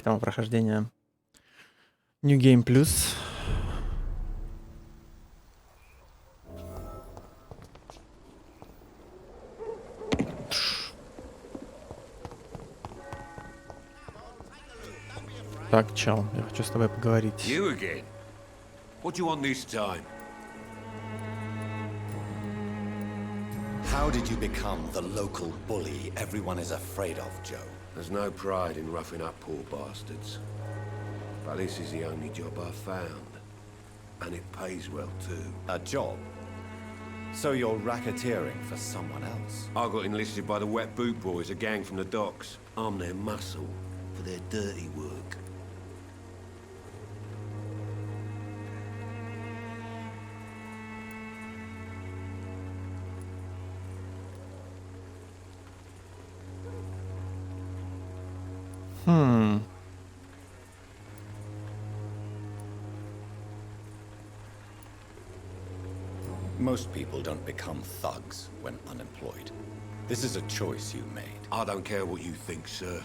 там прохождение New Game Plus. Так, чел, я хочу с тобой поговорить. You again? What do you want this time? How did you become the local bully everyone is afraid of, Joe? There's no pride in roughing up poor bastards. But this is the only job I've found. And it pays well too. A job? So you're racketeering for someone else? I got enlisted by the Wet Boot Boys, a gang from the docks. I'm their muscle for their dirty work. Most people don't become thugs when unemployed. This is a choice you made. I don't care what you think, sir.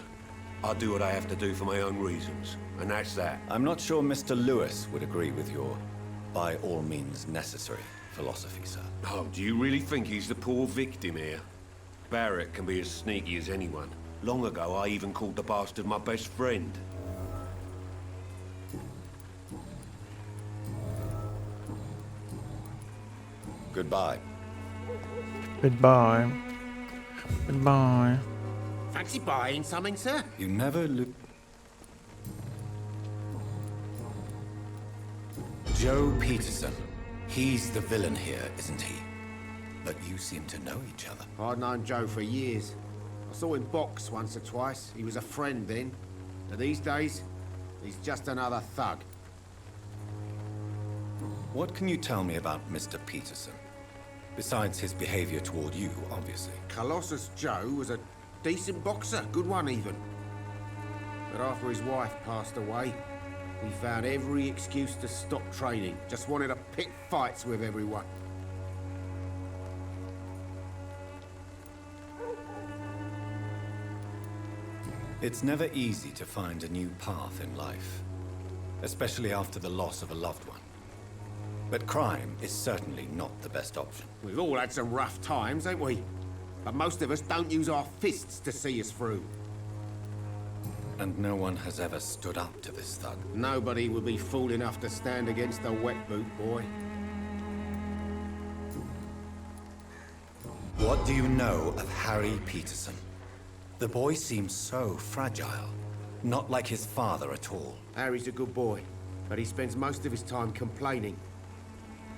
I do what I have to do for my own reasons. And that's that. I'm not sure Mr. Lewis would agree with your by all means necessary philosophy, sir. Oh, do you really think he's the poor victim here? Barrett can be as sneaky as anyone. Long ago, I even called the bastard my best friend. Goodbye. Goodbye. Goodbye. Fancy buying something, sir? You never Joe Peterson. He's the villain here, isn't he? But you seem to know each other. I'd known Joe for years. I saw him box once or twice. He was a friend then. But these days, he's just another thug. What can you tell me about Mr. Peterson? Besides his behavior toward you, obviously. Colossus Joe was a decent boxer, good one even. But after his wife passed away, he found every excuse to stop training. Just wanted to pick fights with everyone. It's never easy to find a new path in life, especially after the loss of a loved one. But crime is certainly not the best option. We've all had some rough times, ain't we? But most of us don't use our fists to see us through. And no one has ever stood up to this thug. Nobody would be fool enough to stand against the Wet Boot Boy. What do you know of Harry Peterson? The boy seems so fragile. Not like his father at all. Harry's a good boy, but he spends most of his time complaining.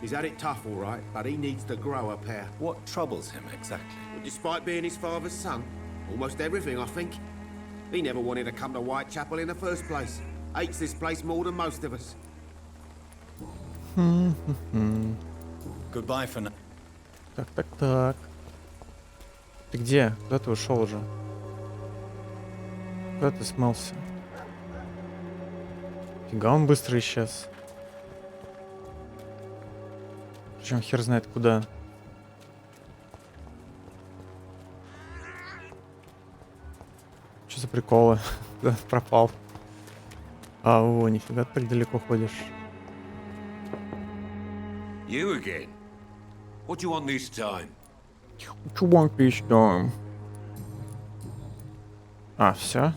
He's had it tough, all right, but he needs to grow a pair. What troubles him exactly? Despite being his father's son, almost everything, I think. He never wanted to come to Whitechapel in the first place. Hates this place more than most of us. Goodbye for now. Так. Ты где? Куда ты ушел уже? Куда ты смылся? Фига, он быстро исчез. Причем хер знает куда. Что за приколы? Куда ты пропал? О, нифига ты так далеко ходишь. You again? What do you want this time? Чувак, пищу. А, все?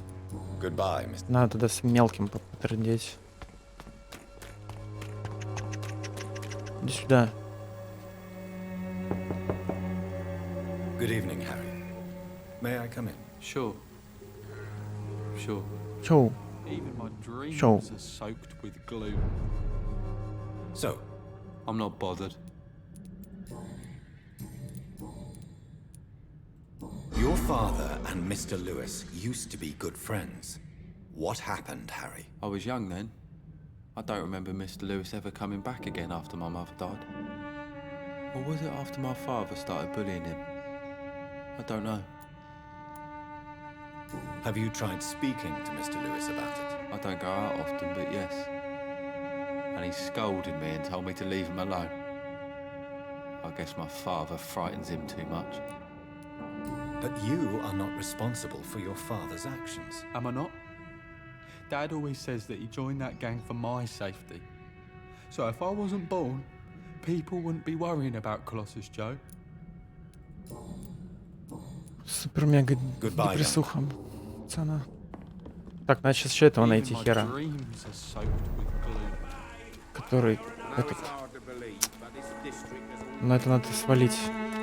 Goodbye, Mr. Надо туда с мелким потрындеть. Иди сюда. Good evening, Harry. May I come in? Sure. Чоу. Even my dreams Sure. are soaked with glue. So, I'm not bothered. your father and Mr. Lewis used to be good friends. What happened, Harry? I was young then. I don't remember Mr. Lewis ever coming back again after my mother died. Or was it after my father started bullying him? I don't know. Have you tried speaking to Mr. Lewis about it? I don't go out often, but yes. And he scolded me and told me to leave him alone. I guess my father frightens him too much. But you are not responsible for your father's actions. Am I not? Dad always says that he joined that gang for my safety. So if I wasn't born, people wouldn't be worrying about Colossus Joe. Супер-мега Goodbye, депрессуха. Пацана. Так, надо сейчас еще этого найти Even my хера. dreams are soaked with glue. Который... I know Этот... it's hard to believe, but this district has all... Но это надо свалить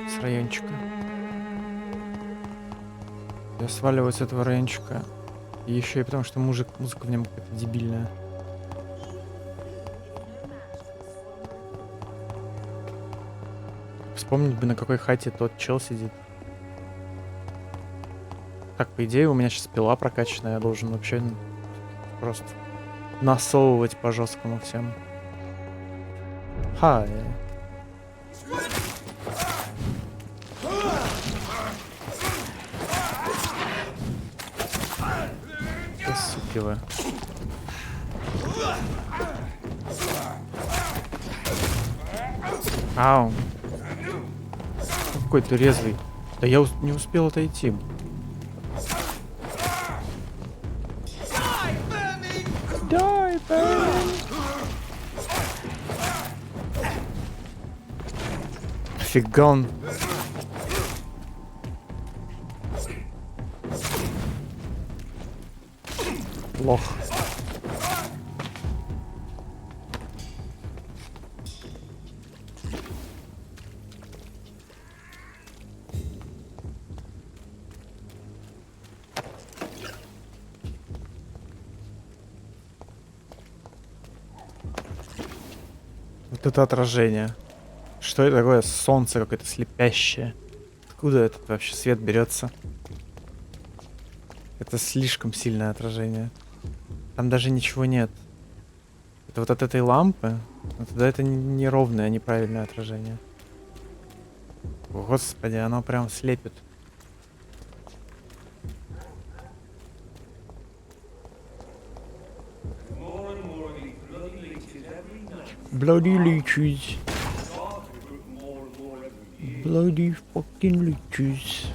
с райончика. Я сваливаю с этого райончика. И еще и потому, что музыка в нем какая-то дебильная. Вспомнить бы, на какой хате тот чел сидит. Так, по идее, у меня сейчас пила прокачанная. Я должен вообще просто насовывать по жесткому всем. Хай. Суки вы. Ау. Какой ты резвый. Да я не успел отойти. Дай, Фига он. Лох. Вот это отражение. Что это такое? Солнце какое-то слепящее. Откуда этот вообще свет берется? Это слишком сильное отражение. Там даже ничего нет. Это вот от этой лампы. Но тогда это неровное, неправильное отражение. Господи, оно прям слепит. Bloody leeches. Bloody fucking leeches.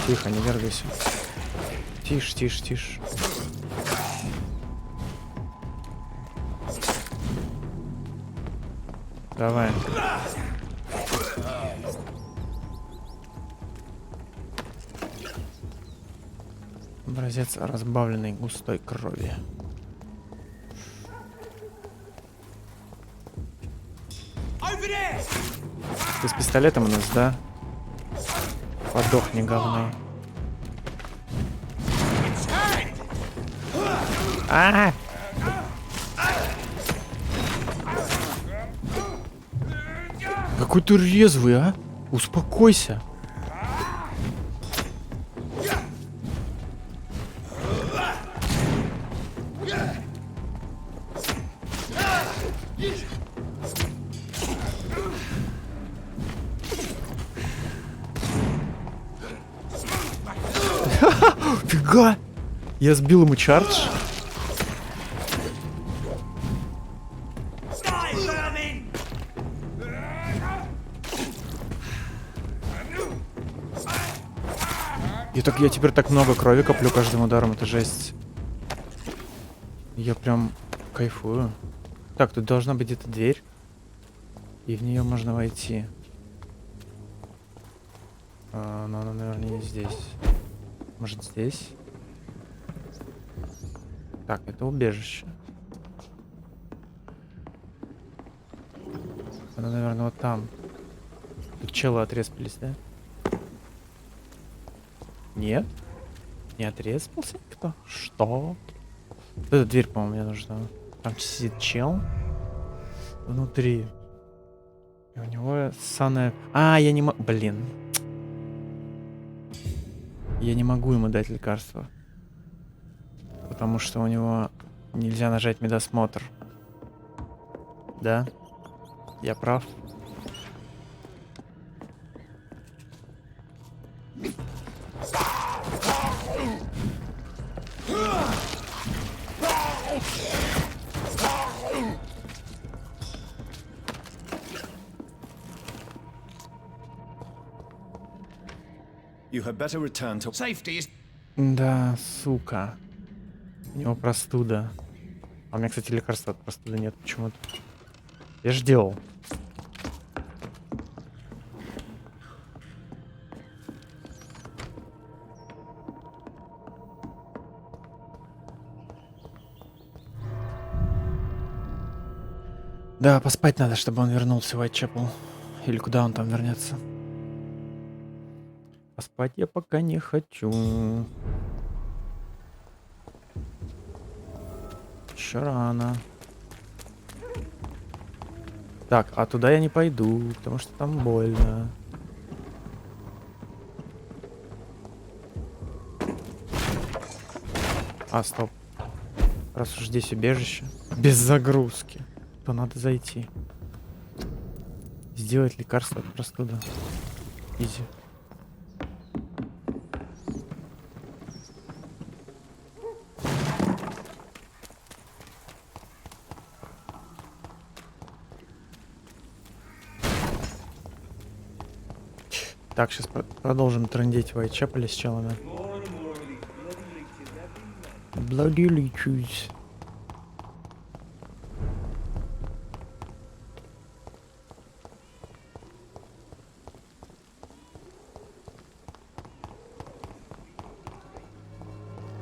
Тихо, не дергайся. Тише, тише, тише. Давай. Образец разбавленной густой крови. Ты с пистолетом у нас, да? Подохни, говно. А! Какой ты резвый, а? Успокойся. Фига! Я сбил ему чардж. Я теперь так много крови коплю каждым ударом, это жесть. Я прям кайфую. Так, тут должна быть где-то дверь. И в нее можно войти. Но она, наверное, не здесь. Может, здесь? Так, это убежище. Она, наверное, вот там. Тут челы отреспались, да? Нет? Не отреспался никто? Что? Вот эта дверь, по-моему, мне нужна. Там сидит чел. Внутри. И у него ссаная... А, я не могу... Блин. Я не могу ему дать лекарство. Потому что у него нельзя нажать медосмотр. Да? Я прав? You had better return to Safety is... Да, сука. У него простуда. А у меня, кстати, лекарства от простуды нет почему-то. Я ж делал. Да, поспать надо, чтобы он вернулся в Уайтчепел. Или куда он там вернется. Поспать я пока не хочу. Еще рано. Так, а туда я не пойду, потому что там больно. А, стоп. Раз уж здесь убежище. Без загрузки. То надо зайти. Сделать лекарство от простуды. Изи. Так, сейчас продолжим трындеть в Уайтчепеле с челами. Bloody leeches.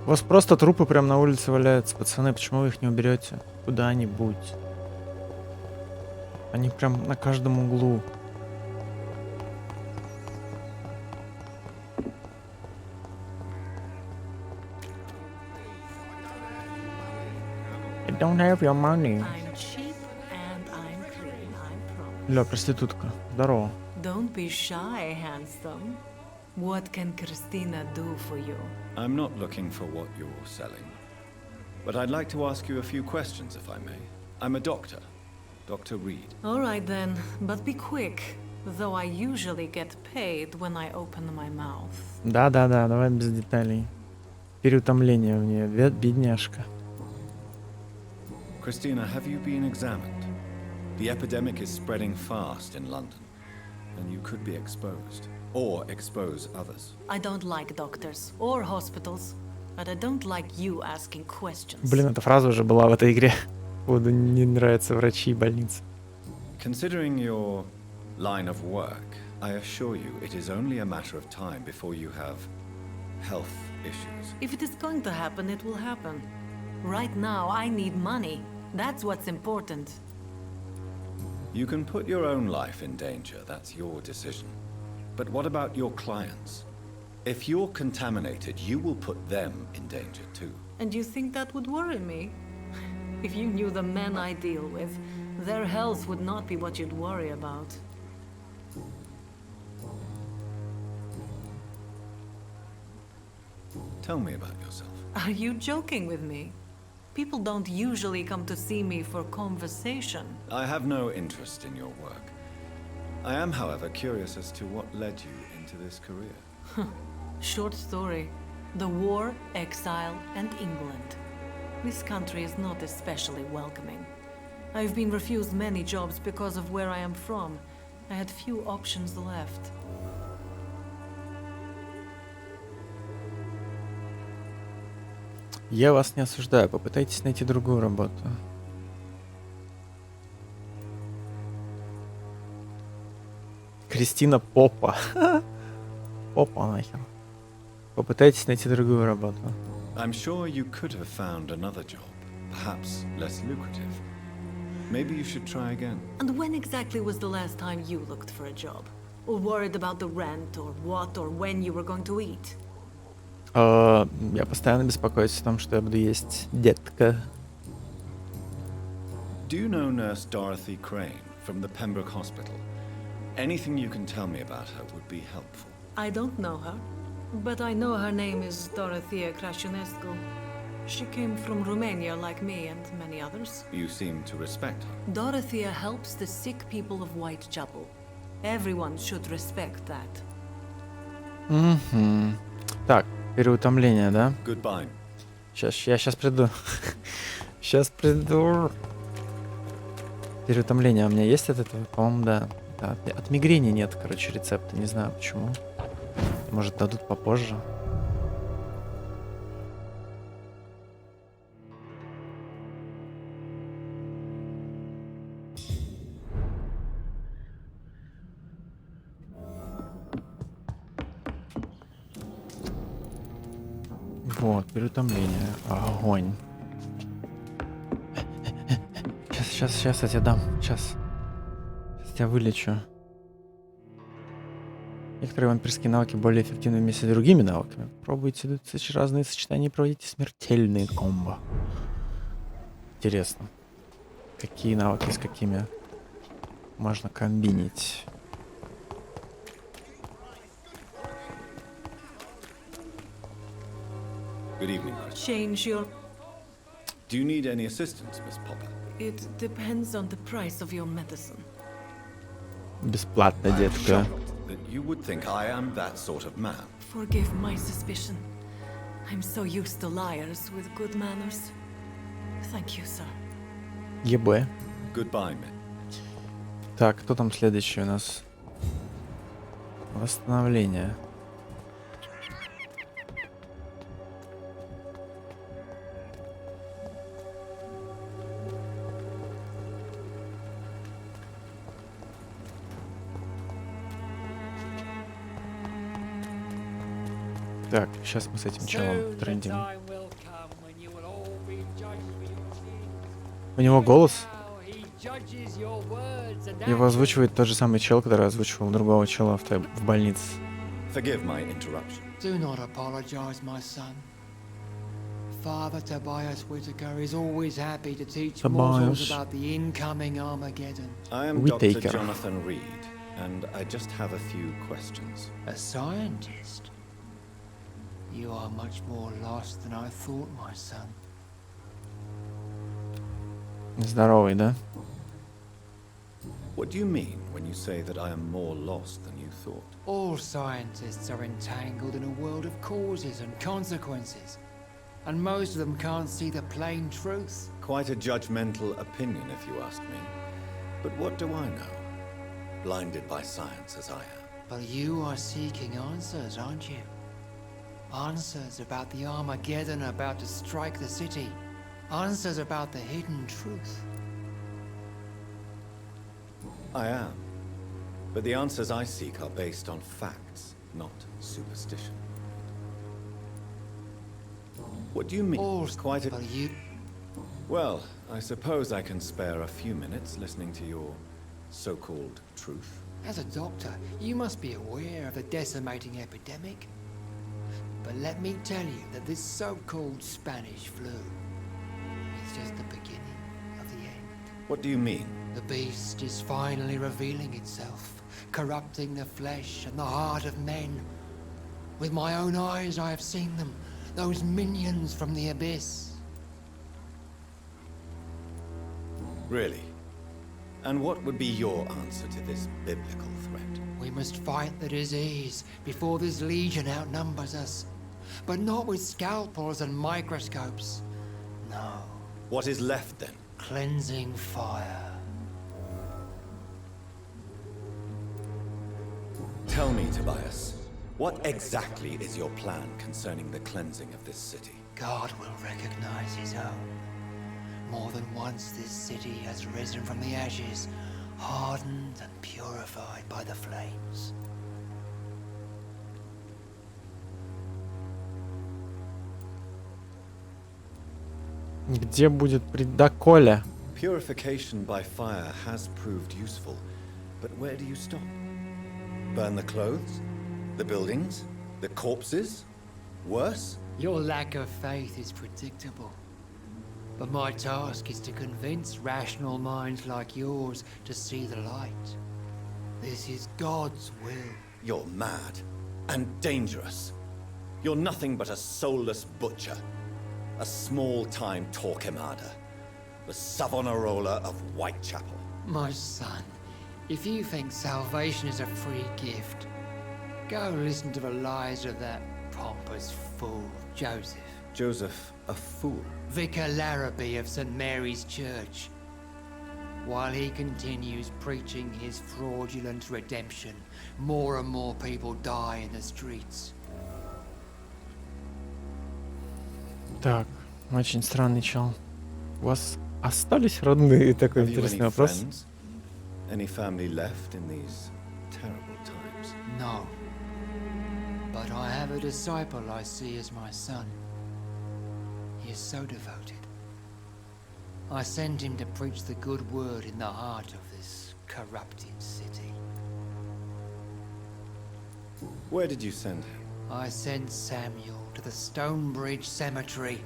У вас просто трупы прям на улице валяются, пацаны, почему вы их не уберете куда-нибудь? Они прям на каждом углу. I don't have your money. I'm cheap and I'm clean, I promise. Ля, проститутка. Здорово. Don't be shy, handsome. What can Christina do for you? I'm not looking for what you're selling. But I'd like to ask you a few questions, if I may. I'm a doctor. Dr. Reed. All right then, but be quick. Though I usually get paid when I open my mouth. Да-да-да, давай без деталей. Переутомление у нее, бедняжка. Christina, have you been examined? The epidemic is spreading fast in London, and you could be exposed, or expose others. I don't like doctors or hospitals, but I don't like you asking questions. Блин, эта фраза уже была в этой игре. Буду не нравятся врачи и больницы. Considering your line of work, I assure you it is only a matter of time before you have health issues. If it is going to happen, it will happen. Right now, I need money. That's what's important. You can put your own life in danger, that's your decision. But what about your clients? If you're contaminated, you will put them in danger too. And you think that would worry me? If you knew the men I deal with, their health would not be what you'd worry about. Tell me about yourself. Are you joking with me? People don't usually come to see me for conversation. I have no interest in your work. I am, however, curious as to what led you into this career. Short story. The war, exile, and England. This country is not especially welcoming. I've been refused many jobs because of where I am from. I had few options left. Я вас не осуждаю, попытайтесь найти другую работу. Кристина Попа. Попа нахер. Попытайтесь найти другую работу. I'm sure you could have found another job, perhaps less lucrative. Maybe you should try again. And when exactly was the last time you looked for a job? Or worried about the rent, or what, or when you were going to eat? Я постоянно беспокоюсь о том, что я буду есть, детка. Do you know Nurse Dorothy Crane from the Pembroke Hospital? Anything you can tell me about her would be helpful. I don't know her, but I know her name is Dorothea Crăciunescu. She came from Romania like me and many others. You seem to respect her. Dorothea helps the sick people of Whitechapel. Everyone should respect that. Угу. Так, переутомление, да? Goodbye. Я сейчас приду. Сейчас приду. Переутомление у меня есть от этого? По-моему, да. Да, от мигрени нет, короче, рецепта. Не знаю почему. может, дадут попозже. Вот, переутомление. Огонь. Сейчас я тебе дам. Сейчас тебя вылечу. Некоторые вампирские навыки более эффективны вместе с другими навыками. Пробуйте разные сочетания и проводите смертельные комбо. Интересно. Какие навыки с какими можно комбинить? Good evening. Change your... Do you need any assistance, Miss Popper? It depends on the price of your medicine. Бесплатно, I'm детка. shocked that you would think I am that sort of man. Forgive my suspicion. I'm so used to liars with good manners. Thank you, sir. ЕБ. Goodbye, men. Так, кто там следующий у нас? Восстановление. Так, сейчас мы с этим челом трендим. У него голос. Его озвучивает тот же самый чел, который озвучивал другого чела в больнице. Forgive my interruption. Do not apologize, my son. Father Tobias Whitaker is always happy to teach mortals about the incoming Armageddon. I am Whittaker. Dr. Jonathan Reed, and I just have a few questions. A scientist? You are much more lost than I thought, my son. Здоровый, да? What do you mean when you say that I am more lost than you thought? All scientists are entangled in a world of causes and consequences, and most of them can't see the plain truth. Quite a judgmental opinion, if you ask me. But what do I know? Blinded by science as I am. But you are seeking answers, aren't you? Answers about the Armageddon about to strike the city. Answers about the hidden truth. I am. But the answers I seek are based on facts, not superstition. What do you mean? All Quite a... but you... Well, I suppose I can spare a few minutes listening to your so-called truth. As a doctor, you must be aware of the decimating epidemic. But let me tell you that this so-called Spanish flu is just the beginning of the end. What do you mean? The beast is finally revealing itself, corrupting the flesh and the heart of men. With my own eyes I have seen them, those minions from the abyss. Really? And what would be your answer to this biblical threat? We must fight the disease before this legion outnumbers us. But not with scalpels and microscopes. No. What is left then? Cleansing fire. Tell me, Tobias, what exactly is your plan concerning the cleansing of this city? God will recognize his own. More than once this city has risen from the ashes, hardened and purified by the flames. Где будет доколе? Purification by fire has proved useful, but where do you stop? Burn the clothes? The buildings? The corpses? Worse? Your lack of faith is predictable. But my task is to convince rational minds like yours to see the light. This is God's will. You're mad and dangerous. You're nothing but a soulless butcher. A small-time Torquemada. The Savonarola of Whitechapel. My son, if you think salvation is a free gift, go listen to the lies of that pompous fool, Joseph. Joseph, a fool. Vicar Larrabee of St. Mary's Church. while he continues preaching his fraudulent redemption, more and more people die in the streets. Так, очень странный чел. У вас остались родные? Такой Have you интересный any вопрос. friends? Any family left in these terrible times? No. But I have a disciple I see as my son. He is so devoted. I send him to preach the good word in the heart of this corrupted city. Where did you send him? I sent Samuel to the Stonebridge Cemetery,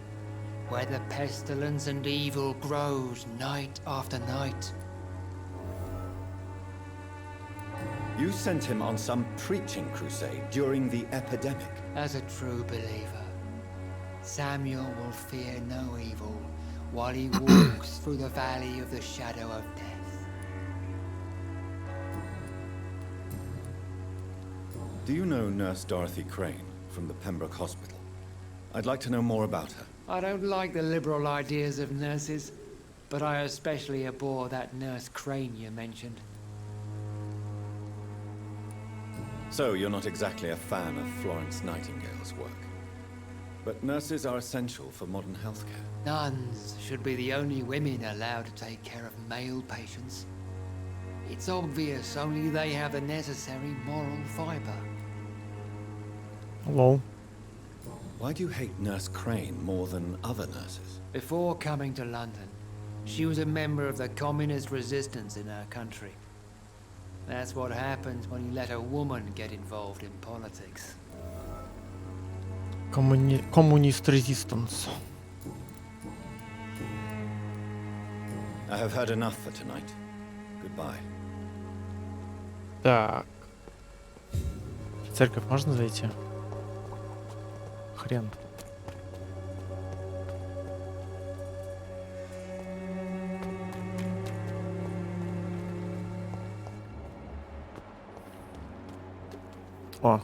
where the pestilence and evil grows night after night. You sent him on some preaching crusade during the epidemic. As a true believer, Samuel will fear no evil while he walks through the valley of the shadow of death. Do you know Nurse Dorothy Crane from the Pembroke Hospital? I'd like to know more about her. I don't like the liberal ideas of nurses, but I especially abhor that Nurse Crane you mentioned. So, you're not exactly a fan of Florence Nightingale's work. But nurses are essential for modern healthcare. Nuns should be the only women allowed to take care of male patients. It's obvious only they have the necessary moral fiber. Hello. Why do you hate Nurse Crane more than other nurses? Before coming to London, she was a member of the communist resistance in her country. That's what happens when you let a woman get involved in politics. Communist resistance. I have heard enough for tonight. Goodbye. Так. В церковь можно зайти? Хрен. О.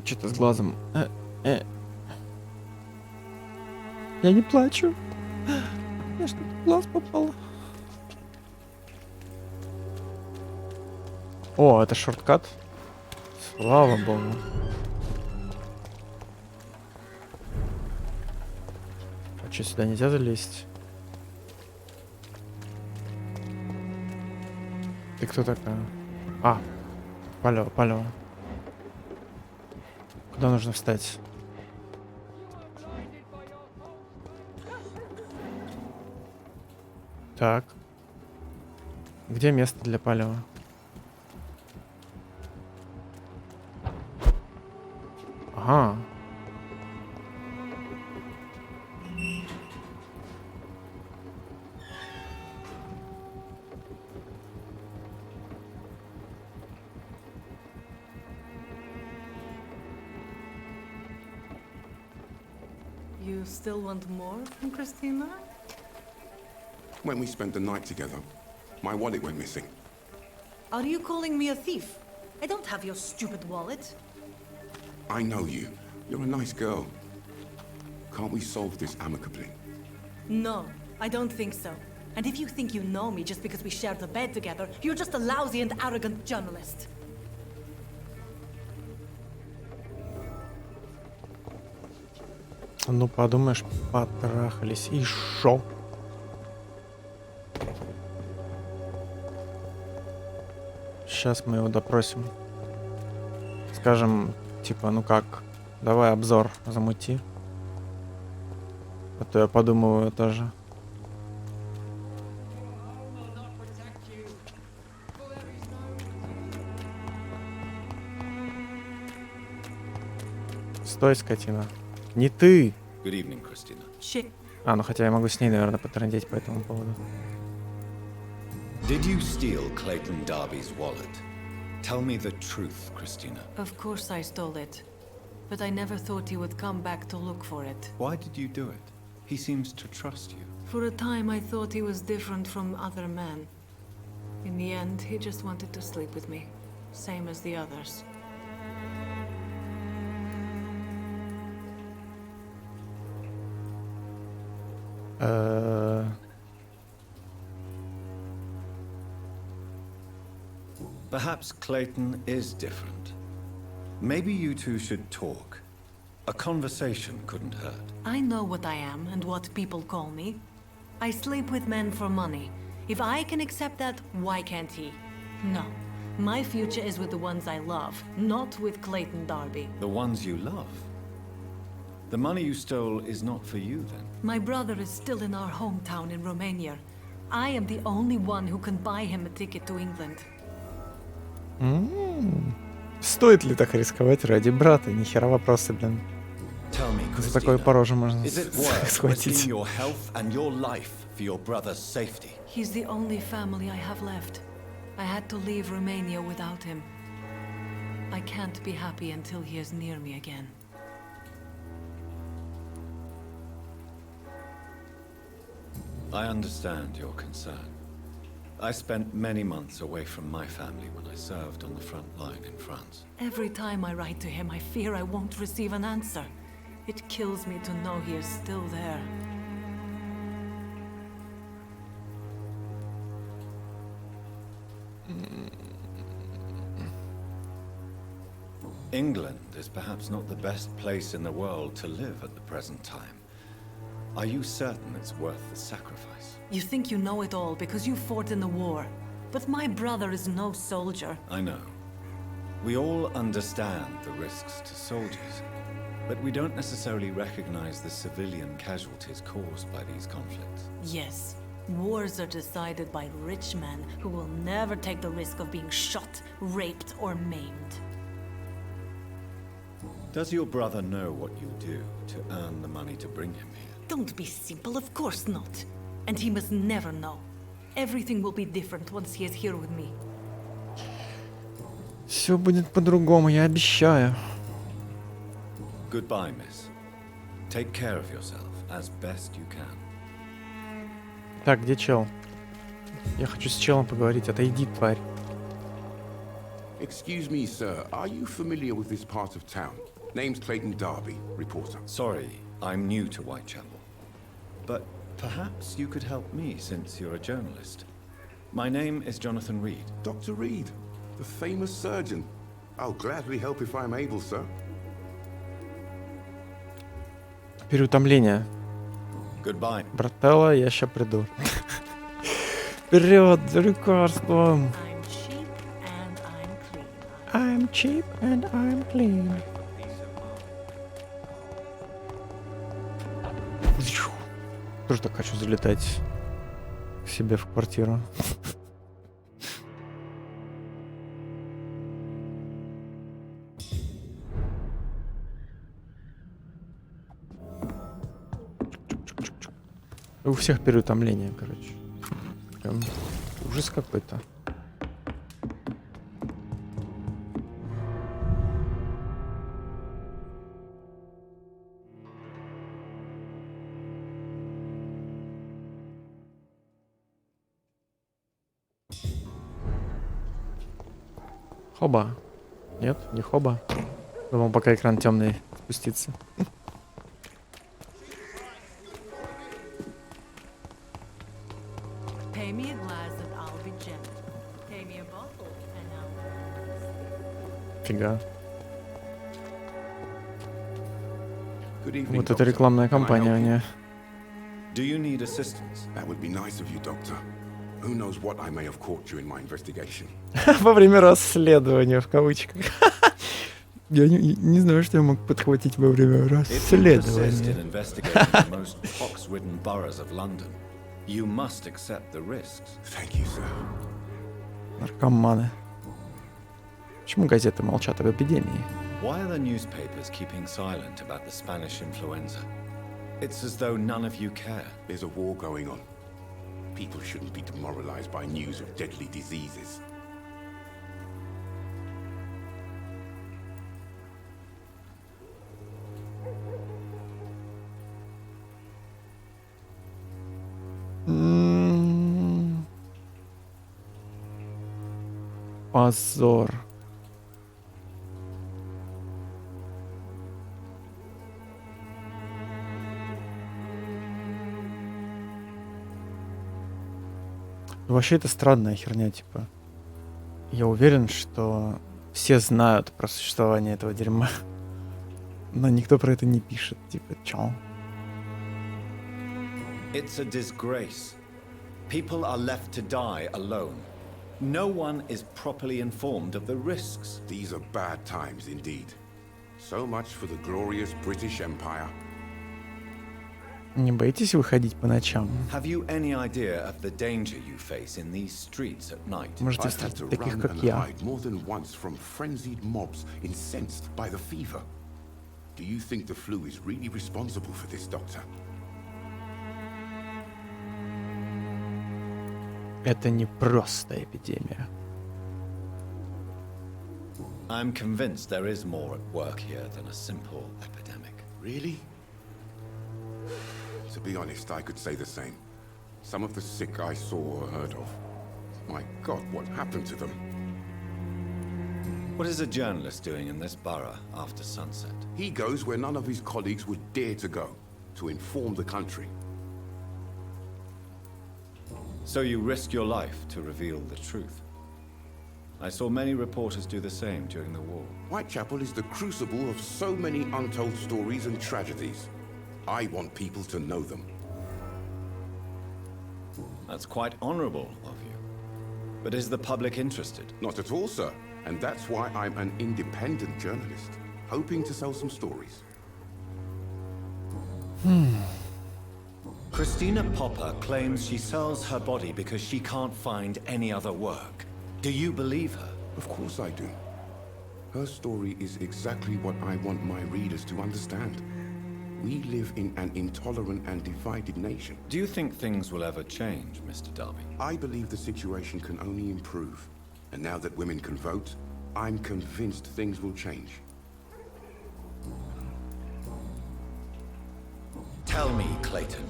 Что-то с глазом. Я не плачу. Я что-то в глаз попало. О, это шорткат. Слава богу. А что, сюда нельзя залезть? Ты кто такая? А, палево, палево. Куда нужно встать? Так. Где место для палева? Ага. You still want more from Christina? When we spent the night together, my wallet went missing. Are you calling me a thief? I don't have your stupid wallet. I know you. You're a nice girl. Can't we solve this amicably? No, I don't think so. And if you think you know me just because we shared the bed together, you're just a lousy and arrogant journalist. Ну, подумаешь, потрахались. И шо? Сейчас мы его допросим. Скажем, типа, ну как, давай обзор замути. А то я подумываю тоже. Стой, скотина. Не ты! Good evening, Christina. Shit. А, ну хотя я могу с ней, наверное, потрындеть по этому поводу. Did you steal Clayton Darby's wallet? Tell me the truth, Christina. Of course I stole it. But I never thought he would come back to look for it. Why did you do it? He seems to trust you. For a time I thought he was different from other men. In the end, he just wanted to sleep with me. Same as the others. Perhaps Clayton is different. Maybe you two should talk. A conversation couldn't hurt. I know what I am and what people call me. I sleep with men for money. If I can accept that, why can't he? No. My future is with the ones I love, not with Clayton Darby. The ones you love? The money you stole is not for you, then? My brother is still in our hometown in Romania. I am the only one who can buy him a ticket to England. Стоит ли так рисковать ради брата? Нихера вопросы, блин. Tell me, За такое Christina, пороже можно is it worth схватить. risking your health and your life for your brother's safety? He's the only family I have left. I had to leave Romania without him. I can't be happy until he is near me again. I understand your concern. I spent many months away from my family when I served on the front line in France. Every time I write to him, I fear I won't receive an answer. It kills me to know he is still there. England is perhaps not the best place in the world to live at the present time. Are you certain it's worth the sacrifice? You think you know it all because you fought in the war. But my brother is no soldier. I know. We all understand the risks to soldiers, but we don't necessarily recognize the civilian casualties caused by these conflicts. Yes, wars are decided by rich men who will never take the risk of being shot, raped, or maimed. Does your brother know what you do to earn the money to bring him here? Don't be simple, of course not. And he must never know. Everything will be different once he is here with me. Все будет по-другому, я обещаю. Goodbye, miss. Take care of yourself as best you can. Так, где чел? Я хочу с челом поговорить. Отойди, тварь. Excuse me, sir. Are you familiar with this part of town? Name's Clayton Darby, reporter. Sorry, I'm new to Whitechapel. But perhaps you could help me since you're a journalist. My name is Jonathan Reed. Dr. Reed, the famous surgeon. I'll gladly help if I'm able, sir. Переутомление. Goodbye. Брателло, я ща приду. Вперед, за лекарством. I'm cheap and I'm clean. I'm cheap and I'm clean. Тоже так хочу залетать к себе в квартиру. У всех переутомление, короче. Прям ужас какой-то. Хоба. Нет, не хоба. Думал, пока экран темный спустится. Pay me a glass and I'll be gentle. Pay me a bottle and I'll... Фига. Good evening, Вот это doctor. рекламная Can I кампания у help you? нее. Do you need assistance? That would be nice of you, doctor. Who knows what I may have caught you in my investigation. Во время расследования, в кавычках. Я не знаю, что я мог подхватить во время If you persist расследования. in investigating the most pox-ridden boroughs of London, you must accept the risks. Thank you, sir. Наркоманы. Почему газеты молчат об эпидемии? Why are the newspapers keeping silent about the Spanish influenza? It's as though none of you care. There's a war going on. People shouldn't be demoralized by news of deadly diseases. Позор. Вообще это странная херня, типа. Я уверен, что все знают про существование этого дерьма. Но никто про это не пишет. Типа, чё? It's a disgrace. People are left to die alone. No one is properly informed of the risks. These are bad times indeed. So much for the glorious British Empire. Не боитесь выходить по ночам? Have you any idea of the danger you face in these streets at night? Можете I've had встретить to таких, run как and я. hide more than once from frenzied mobs incensed by the fever. Do you think the flu is really responsible for this, Doctor? Это не просто эпидемия. I'm convinced there is more at work here than a simple epidemic. Really? To be honest, I could say the same. Some of the sick I saw or heard of. My God, what happened to them? What is a journalist doing in this borough after sunset? He goes where none of his colleagues would dare to go, to inform the country. So you risk your life to reveal the truth. I saw many reporters do the same during the war. Whitechapel is the crucible of so many untold stories and tragedies. I want people to know them. That's quite honorable of you. But is the public interested? Not at all, sir. And that's why I'm an independent journalist, hoping to sell some stories. Christina Popper claims she sells her body because she can't find any other work. Do you believe her? Of course I do. Her story is exactly what I want my readers to understand. We live in an intolerant and divided nation. Do you think things will ever change, Mr. Darby? I believe the situation can only improve. And now that women can vote, I'm convinced things will change. Tell me, Clayton,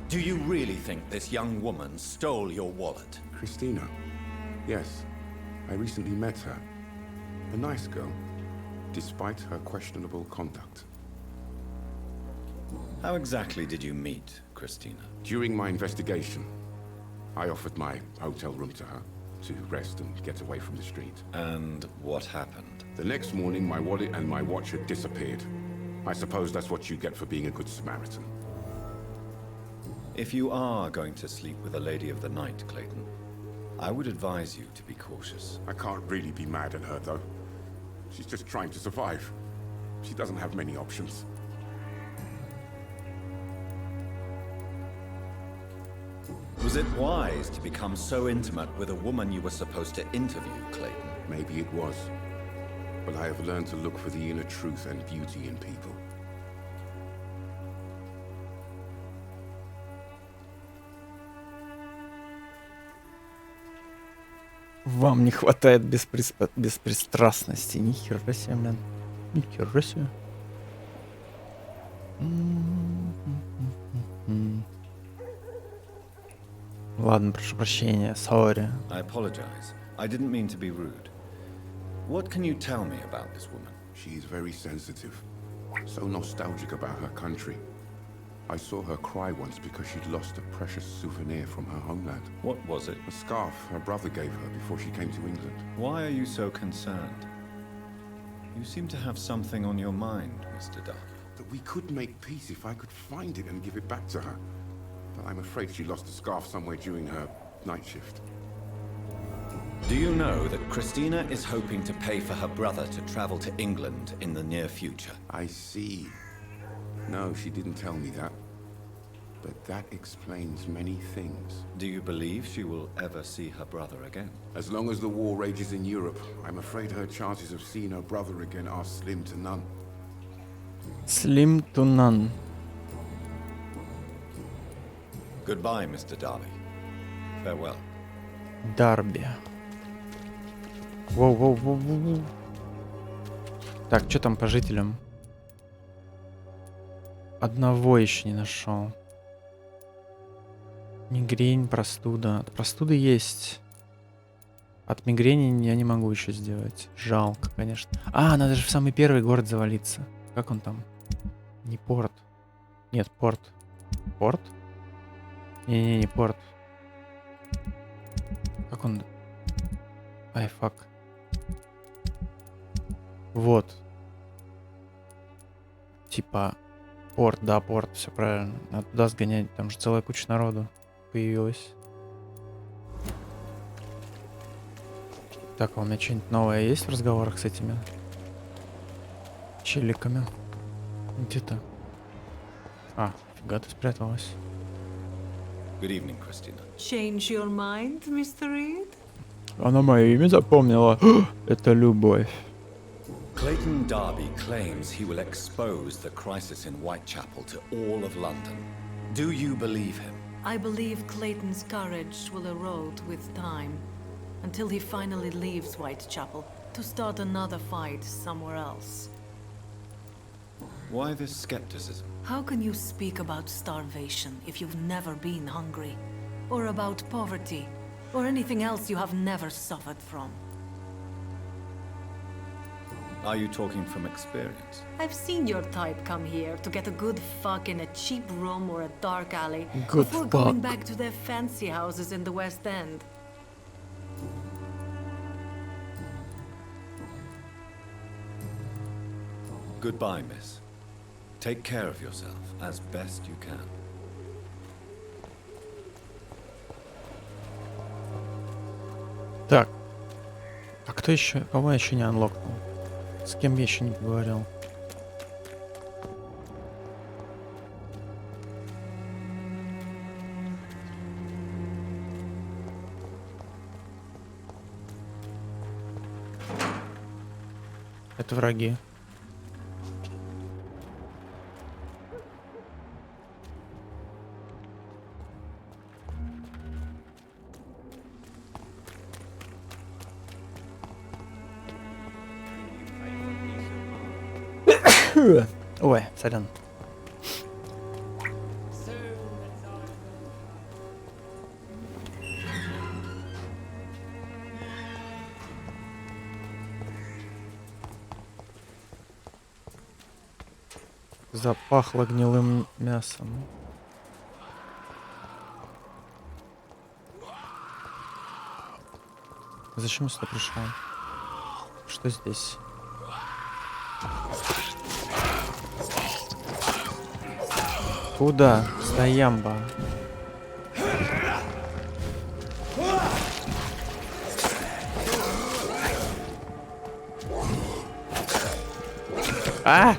do you really think this young woman stole your wallet? Christina. Yes, I recently met her. A nice girl, despite her questionable conduct. How exactly did you meet Christina? During my investigation, I offered my hotel room to her to rest and get away from the street. And what happened? The next morning, my wallet and my watch had disappeared. I suppose that's what you get for being a good Samaritan. If you are going to sleep with a lady of the night, Clayton, I would advise you to be cautious. I can't really be mad at her, though. She's just trying to survive. She doesn't have many options. Was it wise to become so intimate with a woman you were supposed to interview, Clayton? Maybe it was. But I have learned to look for the inner truth and beauty in people. Вам не хватает беспристрастности. Ни хера себе, блин. Ни хера себе. Ладно, прошу прощения. Sorry. I apologize. I didn't mean to be rude. What can you tell me about this woman? She is very sensitive. So nostalgic about her country. I saw her cry once because she'd lost a precious souvenir from her homeland. What was it? A scarf her brother gave her before she came to England. Why are you so concerned? You seem to have something on your mind, Mr. Darby. That we could make peace if I could find it and give it back to her. But I'm afraid she lost the scarf somewhere during her night shift. Do you know that Christina is hoping to pay for her brother to travel to England in the near future? I see. No, she didn't tell me that. But that explains many things. Do you believe she will ever see her brother again? As long as the war rages in Europe, I'm afraid her chances of seeing her brother again are slim to none. Slim to none. Goodbye, Mr. Darby. Farewell. Дарби. Воу-воу-воу-воу. Так, что там по жителям? Одного еще не нашел. Мигрень, простуда. От простуды есть. От мигрени я не могу еще сделать. Жалко, конечно. А, надо же в самый первый город завалиться. Как он там? Не порт. Нет, порт. Порт? Не-не-не, порт. Как он... Ай, фак. Вот. Типа... Порт, да, порт, все правильно. Надо туда сгонять, там же целая куча народу появилась. Так, а у меня что-нибудь новое есть в разговорах с этими челиками? Где-то? А, фига ты спряталась. Good evening, Christina. Change your mind, Mr. Reed? Она мое имя запомнила. Это любовь. Clayton Darby claims he will expose the crisis in Whitechapel to all of London. Do you believe him? I believe Clayton's courage will erode with time, until he finally leaves Whitechapel to start another fight somewhere else. Why this skepticism? How can you speak about starvation if you've never been hungry? Or about poverty? Or anything else you have never suffered from? Are you talking from experience? I've seen your type come here to get a good fuck in a cheap room or a dark alley Good before going fuck. back to their fancy houses in the West End. Goodbye, miss. Take care of yourself as best you can. Так. А кто еще? Кого я еще не анлокнул? С кем я еще не поговорил? Это враги. Ой, сорян. Запахло гнилым мясом. Зачем я сюда пришел? Что здесь? Куда? Стоямба. А!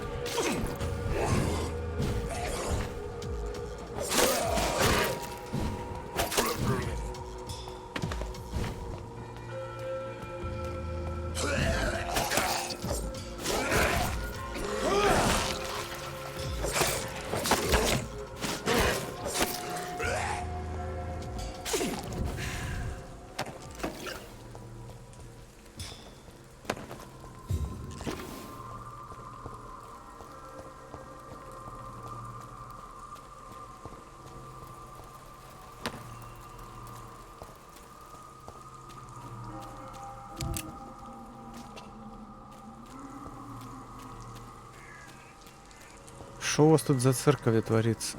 Что у вас тут за церковь творится?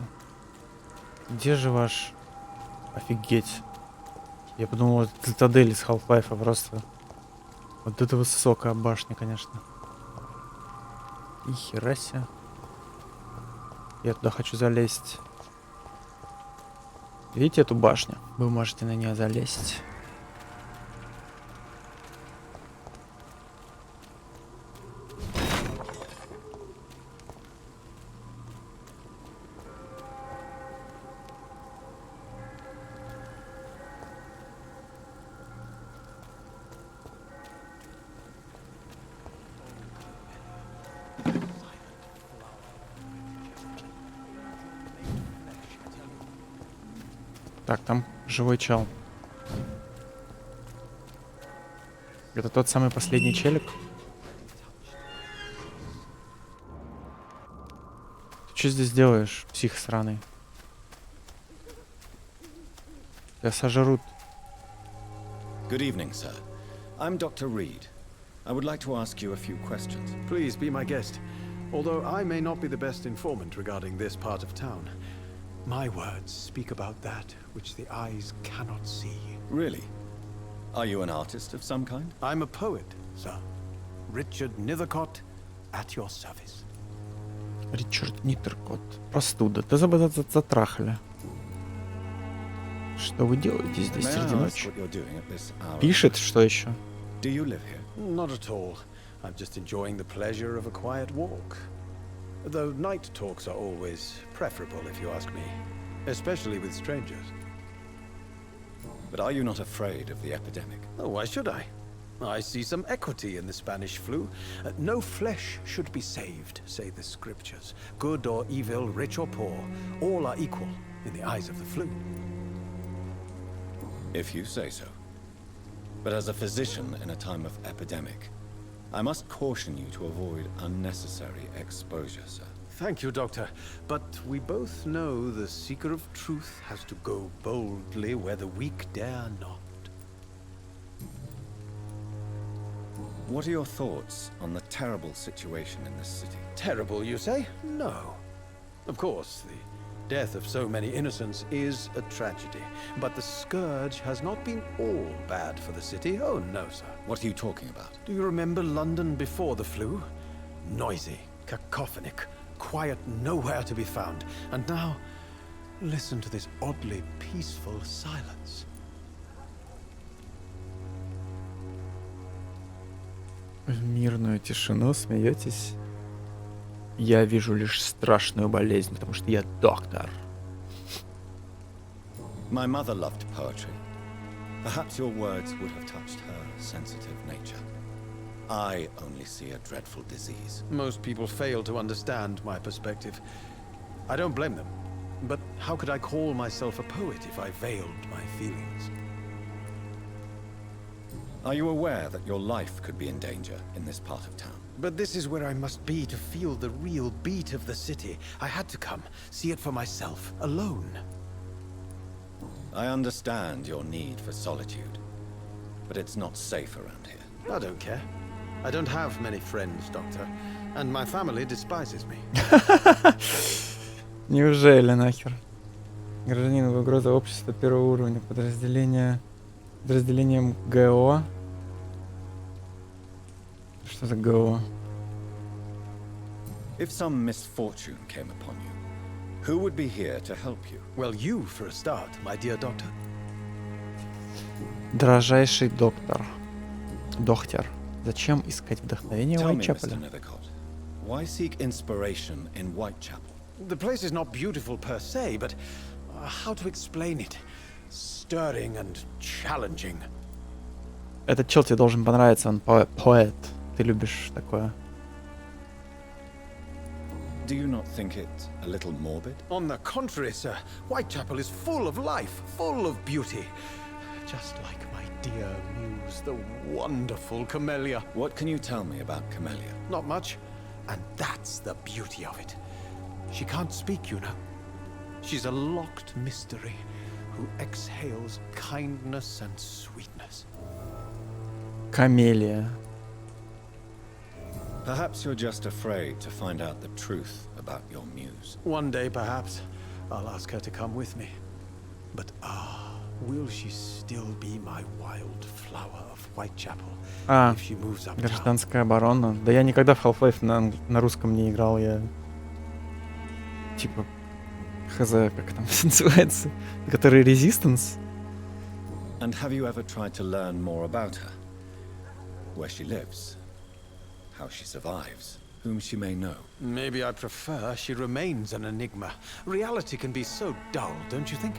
Где же ваш... Офигеть. Я подумал, это цитадель из Half-Life просто. Вот это высокая башня, конечно. И хера себе. Я туда хочу залезть. Видите эту башню? Вы можете на нее залезть. Так, там живой чел. Это тот самый последний челик? Ты что здесь делаешь, псих сраный? Тебя сожрут. Good evening, sir. I'm Dr. Reed. I would like to ask you a few questions. Please be my guest. Although I may not be the best informant regarding this part of town, my words speak about that which the eyes cannot see. Really? Are you an artist of some kind? I'm a poet, sir. Richard Nethercott, at your service. Ричард Ниттеркот. Простуда. Да затрахали. Что вы делаете здесь May I среди ask ночи? what you're doing at this hour? Пишет, что еще? Do you live here? Not at all. I'm just enjoying the pleasure of a quiet walk. Though night talks are always preferable, if you ask me. Especially with strangers. But are you not afraid of the epidemic? Oh, why should I? I see some equity in the Spanish flu. No flesh should be saved, say the scriptures. Good or evil, rich or poor, all are equal in the eyes of the flu. If you say so. But as a physician in a time of epidemic, I must caution you to avoid unnecessary exposure, sir. Thank you, Doctor. But we both know the seeker of truth has to go boldly where the weak dare not. What are your thoughts on the terrible situation in this city? Terrible, you say? No. Of course, the death of so many innocents is a tragedy. But the scourge has not been all bad for the city. Oh, no, sir. What are you talking about? Do you remember London before the flu? Noisy, cacophonic, quiet nowhere to be found. And now, listen to this oddly peaceful silence. В мирную тишину смеетесь? Я вижу лишь страшную болезнь, потому что я доктор. My mother loved poetry. Perhaps your words would have touched her sensitive nature. I only see a dreadful disease. Most people fail to understand my perspective. I don't blame them. But how could I call myself a poet if I veiled my feelings? Are you aware that your life could be in danger in this part of town? But this is where I must be to feel the real beat of the city. I had to come, see it for myself, alone. I understand your need for solitude, but it's not safe around here. I don't care. I don't have many friends, Doctor, and my family despises me. Неужели нахер? Гражданин в угроза общества первого уровня. Подразделением ГО. Что за ГО? If some misfortune came upon you, who would be here to help you? Well, you for a start, my dear Doctor. Дорожайший доктор. Доктор. Зачем искать вдохновение в Tell me, Mr. Уайтчапеле? Nethercott, why seek inspiration in Whitechapel? The place is not beautiful per se, but how to explain it? Stirring and challenging. Этот чел тебе должен понравиться, он поэт. Ты любишь такое. Do you not think it a little morbid? On the contrary, sir, Whitechapel is full of life, full of beauty. Just like my dear muse, the wonderful Camellia. What can you tell me about Camellia? Not much, and that's the beauty of it. She can't speak, you know. She's a locked mystery who exhales kindness and sweetness. Камелия. Perhaps you're just afraid to find out the truth about your muse. One day, perhaps, I'll ask her to come with me. But will she still be my wild flower of Whitechapel if she moves up town? Гражданская оборона. Да я никогда в Half-Life на русском не играл, я... Типа... Хз, как там называется? Который Resistance? And have you ever tried to learn more about her? Where she lives? How she survives? Whom she may know? Maybe I prefer she remains an enigma. Reality can be so dull, don't you think?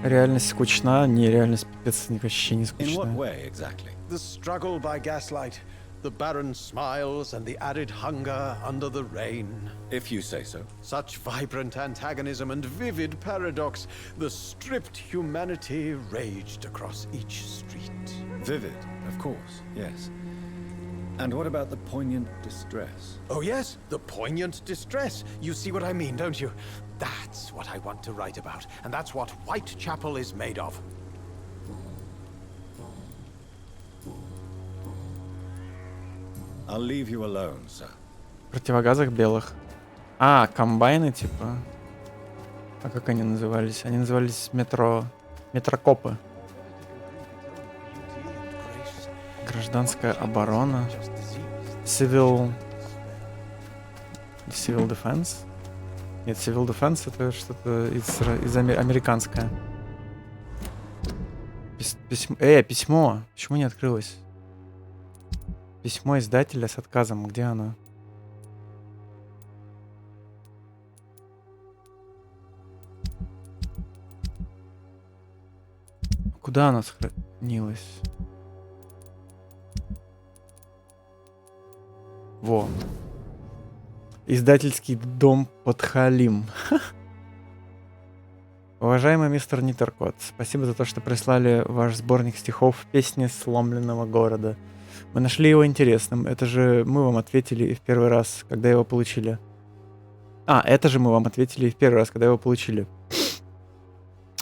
Реальность скучна, не реальность пипец вообще не In what скучная. way exactly? The struggle by gaslight, the barren smiles and the added hunger under the rain. If you say so. Such vibrant antagonism and vivid paradox, the stripped humanity raged across each street. Vivid, of course, yes. And what about the poignant distress? Oh yes, the poignant distress. You see what I mean, don't you? That's what I want to write about, and that's what Whitechapel is made of. I'll leave you alone, sir. В противогазах белых. А, комбайны типа. А как они назывались? Они назывались метрокопы. Гражданская оборона. Civil Defense? Нет, Civil Defense это что-то американское. Письмо. Письмо! Почему не открылось? Письмо издателя с отказом. Где оно? Куда оно сохранилось? Во. Издательский дом Подхалим. Уважаемый мистер Ниттеркот, спасибо за то, что прислали ваш сборник стихов «Песни сломленного города». Мы нашли его интересным. Это же мы вам ответили и в первый раз, когда его получили. Это же мы вам ответили и в первый раз, когда его получили.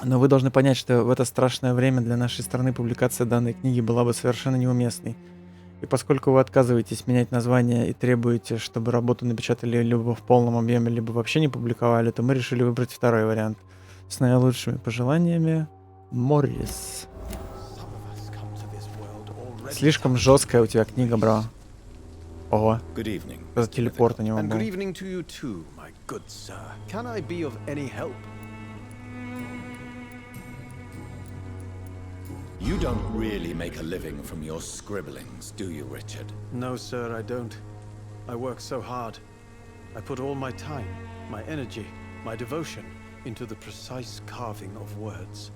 Но вы должны понять, что в это страшное время для нашей страны публикация данной книги была бы совершенно неуместной. И поскольку вы отказываетесь менять название и требуете, чтобы работу напечатали либо в полном объеме, либо вообще не публиковали, то мы решили выбрать второй вариант. С наилучшими пожеланиями, Моррис. Слишком жесткая у тебя книга, бро. Ого. За телепорт у него был. You don't really make a living from your scribblings, do you, Richard? No, sir, I don't. I work so hard. I put all my time, my energy, my devotion into the precise carving of words.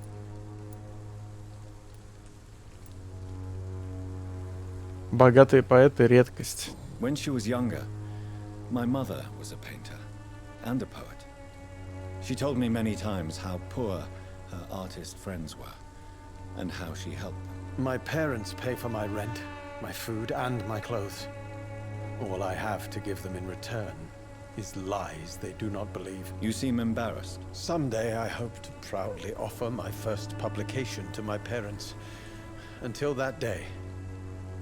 Богатые поэты — редкость. When she was younger, my mother was a painter and a poet. She told me many times how poor her artist friends were and how she helped them. My parents pay for my rent, my food, and my clothes. All I have to give them in return is lies they do not believe. You seem embarrassed. Someday I hope to proudly offer my first publication to my parents. Until that day,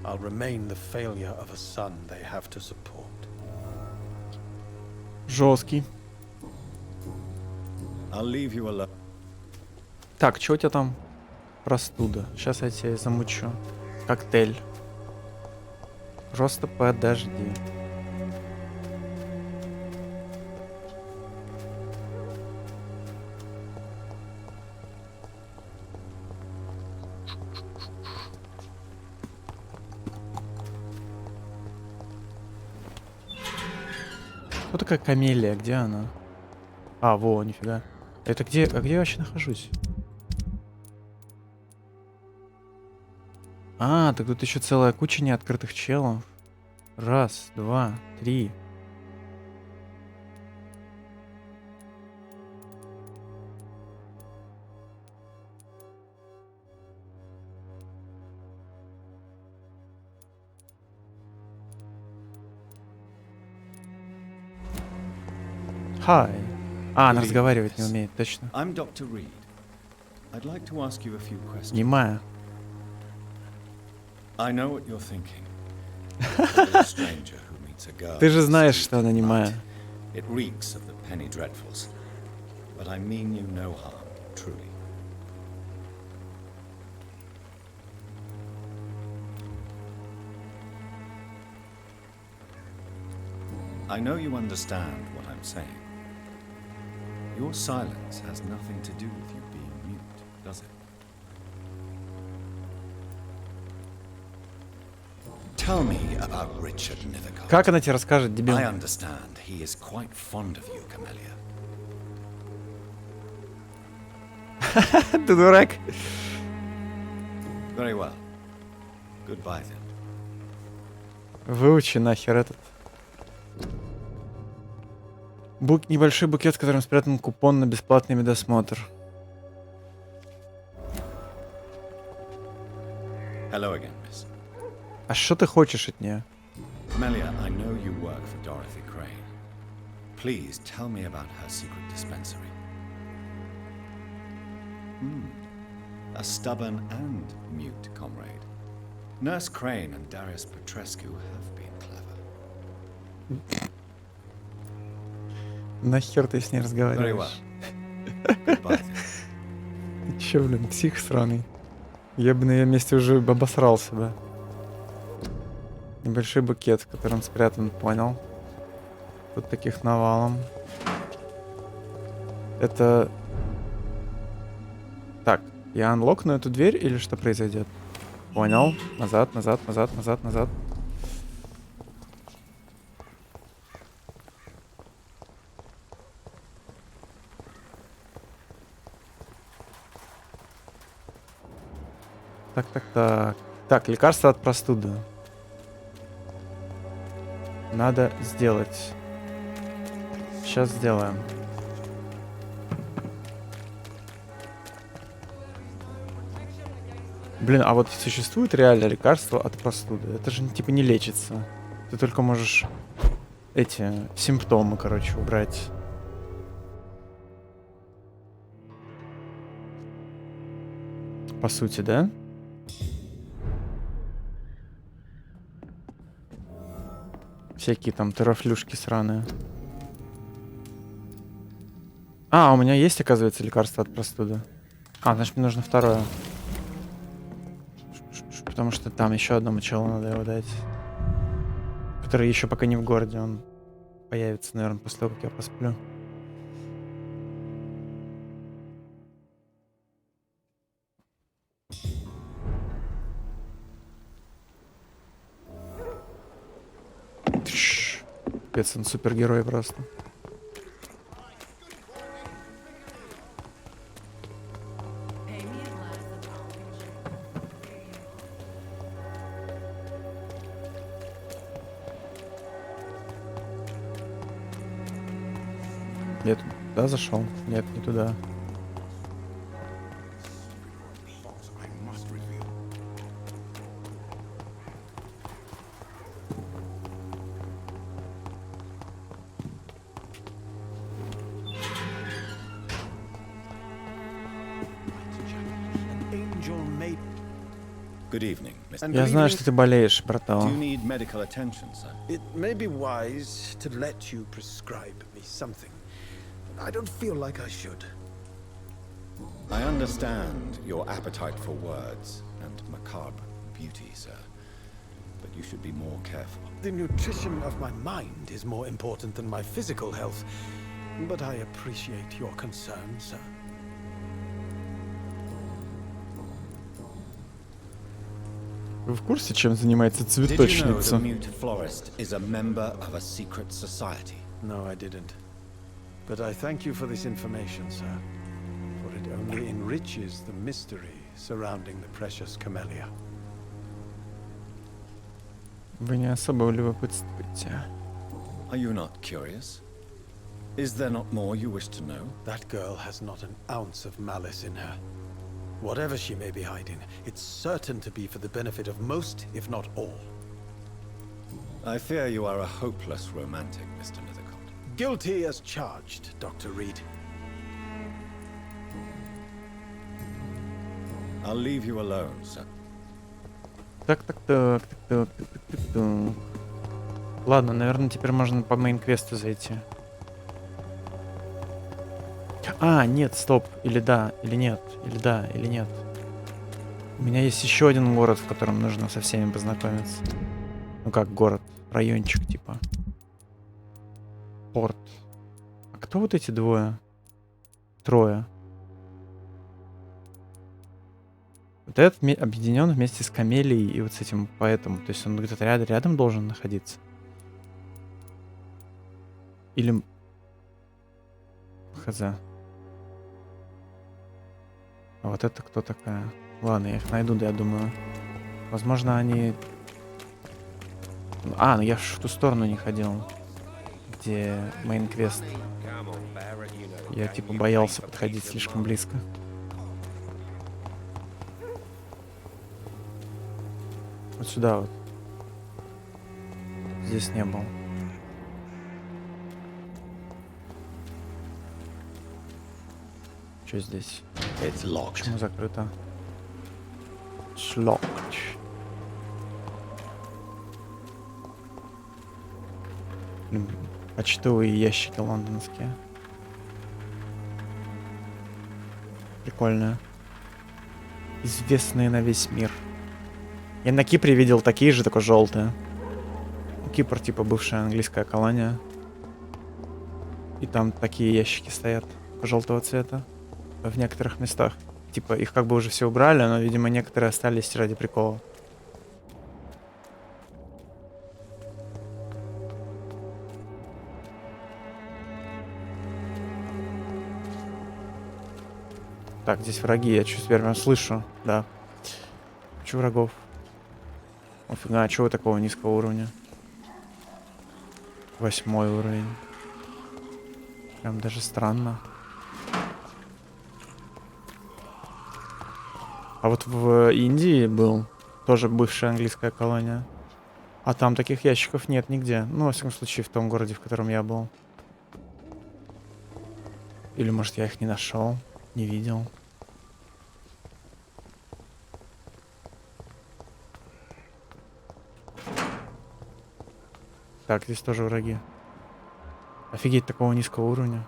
I'll remain the failure of a son they have to support. Жесткий. I'll leave you alone. Так, что у тебя там? Простуда. Сейчас я тебя замучу. Коктейль. Просто подожди. Кто такая камелия? Где она? Во, нифига. Это где? А где я вообще нахожусь? Так тут еще целая куча неоткрытых челов. Раз, два, три. Хай. Она разговаривать не умеет, точно. I'm Dr. Reed. I'd like to ask you a few questions. Немая. I know what you're thinking. A stranger who meets a girl. Ты же знаешь, что она немая. It reeks of the penny dreadfuls. But I mean you no harm, truly. I know you understand what I'm saying. Your silence has nothing to do with you being mute, does it? Tell me about Richard Nethercott. Как она тебе расскажет, дебил? I understand he is quite fond of you, Camellia. Ты дурак. Very well. Goodbye then. Выучи нахер этот. Небольшой букет, в котором спрятан купон на бесплатный медосмотр. Hello again, miss. А что ты хочешь от нее? Camellia, I know you work for Dorothy Crane. Please tell me about her secret dispensary. A stubborn and mute comrade. Nurse Crane and Darius Petrescu have been clever. Нахер ты с ней Very разговариваешь? well. Goodbye. Ты чё, блин, псих сраный? Я бы на ее месте уже обосрался бы. Небольшой букет, в котором спрятан, понял. Тут таких навалом. Это... Так, я анлокну эту дверь или что произойдет? Понял. Назад, назад, назад, назад, назад. Так, так, так. Так, лекарство от простуды. Надо сделать. Сейчас сделаем. Блин, а вот существует реально лекарство от простуды? Это же типа не лечится. Ты только можешь эти симптомы, короче, убрать. По сути, да? Всякие там терафлюшки сраные. А, у меня есть, оказывается, лекарство от простуды. А, значит, мне нужно второе. Потому что там еще одному челу надо его дать. Который еще пока не в городе. Он появится, наверное, после того, как я посплю. Капец, он супергерой просто. Я туда зашел? Нет, не туда. Good evening, Mr. Я знаю, что ты болеешь, Do братан. you need medical attention, sir? It may be wise to let you prescribe me something. I don't feel like I should. I understand your appetite for words and macabre beauty, sir. But you should be more careful. The nutrition of my mind is more important than my physical health. But I appreciate your concern, sir. Вы в курсе, чем занимается Did you know the цветочница? mute florist is a member of a secret society? No, I didn't. But I thank you for this information, sir. For it only enriches the mystery surrounding the precious camellia. Вы не особо любопытствуете. Are you not curious? Is there not more you wish to know? That girl has not an ounce of malice in her. Whatever she may be hiding, it's certain to be for the benefit of most, if not all. I fear you are a hopeless romantic, Mr. Nethercott. Guilty as charged, Dr. Reed. I'll leave you alone, sir. Так, так, так, так, так, так, так, так. Ладно, наверное, теперь можно по мейн-квесту зайти. А, нет, стоп. Или да, или нет. Или да, или нет. У меня есть еще один город, в котором нужно со всеми познакомиться. Ну как город? Райончик, типа. Порт. А кто вот эти двое? Трое. Вот этот объединен вместе с Камелией и вот с этим поэтом. То есть он где-то рядом должен находиться. Или... Хз. А вот это кто такая? Ладно, я их найду, да, я думаю. Возможно, они... А, ну я в ту сторону не ходил. Где мейн-квест. Я типа боялся подходить слишком близко. Вот сюда вот. Здесь не был. Что здесь? It's locked. Почему закрыто? Шлок. Почтовые ящики лондонские. Прикольно. Известные на весь мир. Я на Кипре видел такие же, только желтые. Кипр, типа бывшая английская колония. И там такие ящики стоят желтого цвета в некоторых местах. Типа их как бы уже все убрали, но, видимо, некоторые остались ради прикола. Так, здесь враги, я чуть прям слышу, да. Кучу врагов. Офига, а чего такого низкого уровня? 8-й уровень. Прям даже странно. А вот в Индии был тоже бывшая английская колония. А там таких ящиков нет нигде. Ну, во всяком случае, в том городе, в котором я был. Или, может, я их не нашел, не видел. Так, здесь тоже враги. Офигеть, такого низкого уровня.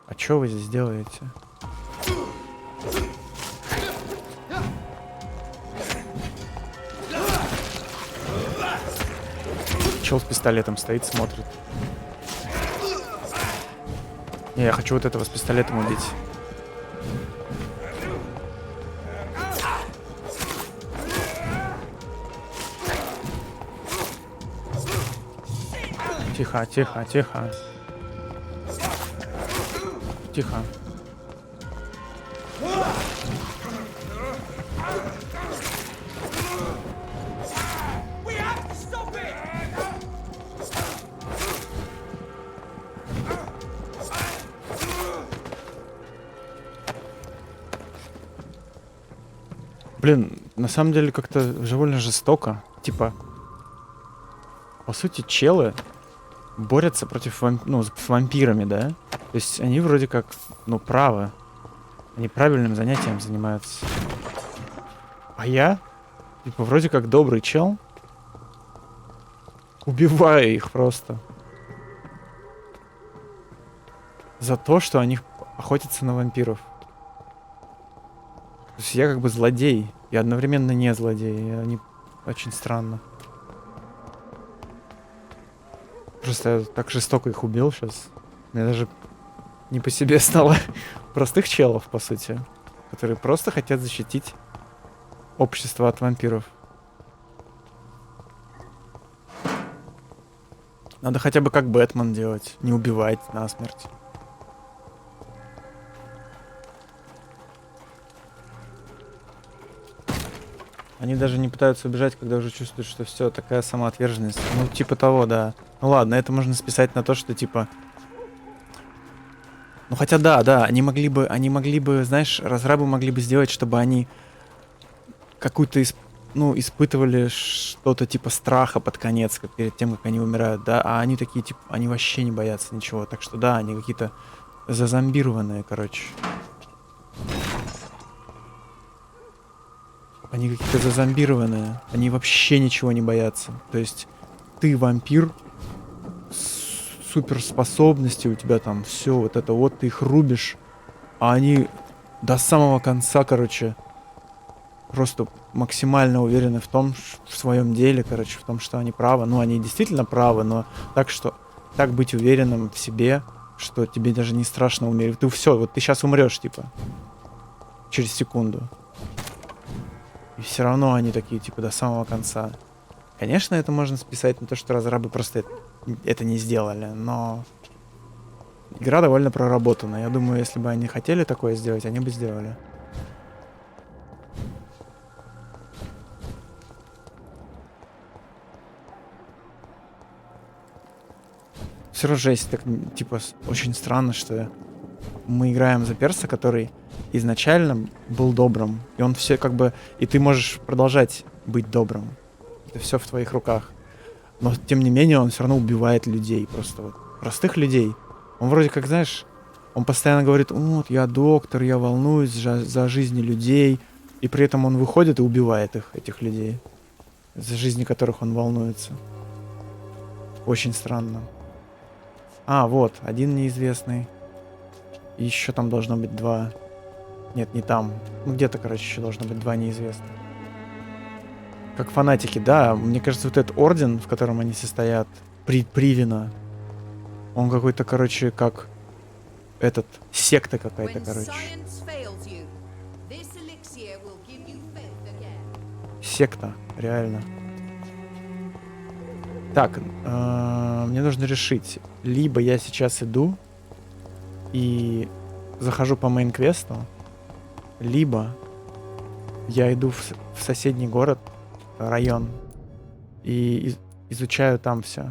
А чё вы здесь делаете? Чел с пистолетом стоит, смотрит. Не, я хочу вот этого с пистолетом убить. Тихо, тихо, тихо. Тихо. Блин, на самом деле как-то довольно жестоко. Типа, по сути, челы борются против с вампирами, да? То есть они вроде как, правы. Они правильным занятием занимаются. А я, типа, вроде как добрый чел. Убиваю их просто. За то, что они охотятся на вампиров. То есть я как бы злодей. И одновременно не злодей. И они очень странно. Просто я так жестоко их убил сейчас. Мне даже не по себе стало. Простых челов, по сути. Которые просто хотят защитить общество от вампиров. Надо хотя бы как Бэтмен делать. Не убивать насмерть. Они даже не пытаются убежать, когда уже чувствуют, что все, такая самоотверженность. Ну, типа того, да. Ну ладно, это можно списать на то, что типа... Ну хотя да, они могли бы, знаешь, разрабы могли бы сделать, чтобы они какую-то, испытывали что-то типа страха под конец, как перед тем, как они умирают, да, а они такие, типа, они вообще не боятся ничего. Так что да, они какие-то зазомбированные, короче. Они какие-то зазомбированные. Они вообще ничего не боятся. То есть ты вампир, суперспособности у тебя там, все вот это вот, ты их рубишь, а они до самого конца, короче, просто максимально уверены в том, в своем деле, короче, в том, что они правы. Ну, они действительно правы, но так быть уверенным в себе, что тебе даже не страшно умереть. Ты все, вот ты сейчас умрешь, типа, через секунду. И все равно они такие, типа, до самого конца. Конечно, это можно списать на то, что разрабы просто это не сделали, но игра довольно проработана. Я думаю, если бы они хотели такое сделать, они бы сделали. Все равно жесть, так, типа, очень странно, что мы играем за перса, который изначально был добрым. И он все как бы... И ты можешь продолжать быть добрым. Это все в твоих руках. Но, тем не менее, он все равно убивает людей. Просто вот простых людей. Он вроде как, знаешь, он постоянно говорит: вот, я доктор, я волнуюсь за жизни людей. И при этом он выходит и убивает их, этих людей. За жизни которых он волнуется. Очень странно. А, вот, один неизвестный. И еще там должно быть 2. Нет, не там. Ну, где-то, короче, еще должно быть 2 неизвестных. Как фанатики, да. Мне кажется, вот этот орден, в котором они состоят, Привина, он какой-то, короче, как этот, секта какая-то, короче. Секта, реально. Так, мне нужно решить. Либо я сейчас иду и захожу по мейн-квесту, либо я иду в соседний город, район, и изучаю там все.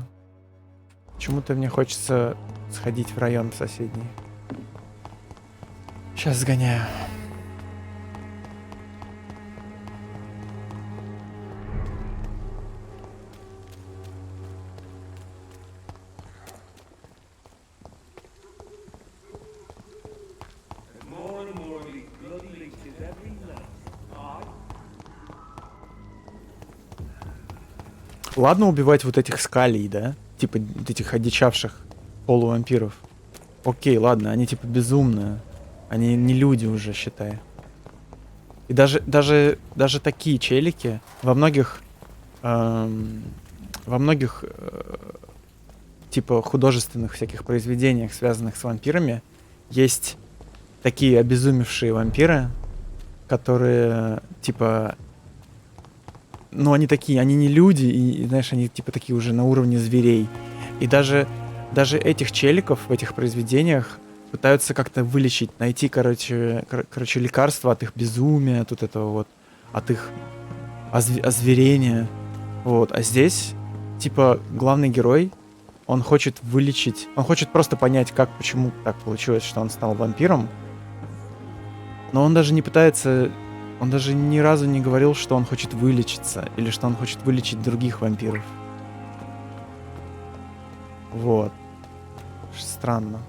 Почему-то мне хочется сходить в район соседний. Сейчас сгоняю. Ладно убивать вот этих скалей, да? Типа вот этих одичавших полувампиров. Окей, ладно, они типа безумные. Они не люди уже, считай. И даже такие челики во многих типа художественных всяких произведениях, связанных с вампирами, есть такие обезумевшие вампиры, которые типа, ну они такие, они не люди, и знаешь, они типа такие уже на уровне зверей. И даже этих челиков в этих произведениях пытаются как-то вылечить, найти, короче, лекарства от их безумия, от этого вот, от их озверения. Вот. А здесь, типа, главный герой, он хочет вылечить, он хочет просто понять, почему так получилось, что он стал вампиром. Но он даже не пытается, он даже ни разу не говорил, что он хочет вылечиться, или что он хочет вылечить других вампиров. Вот. Странно.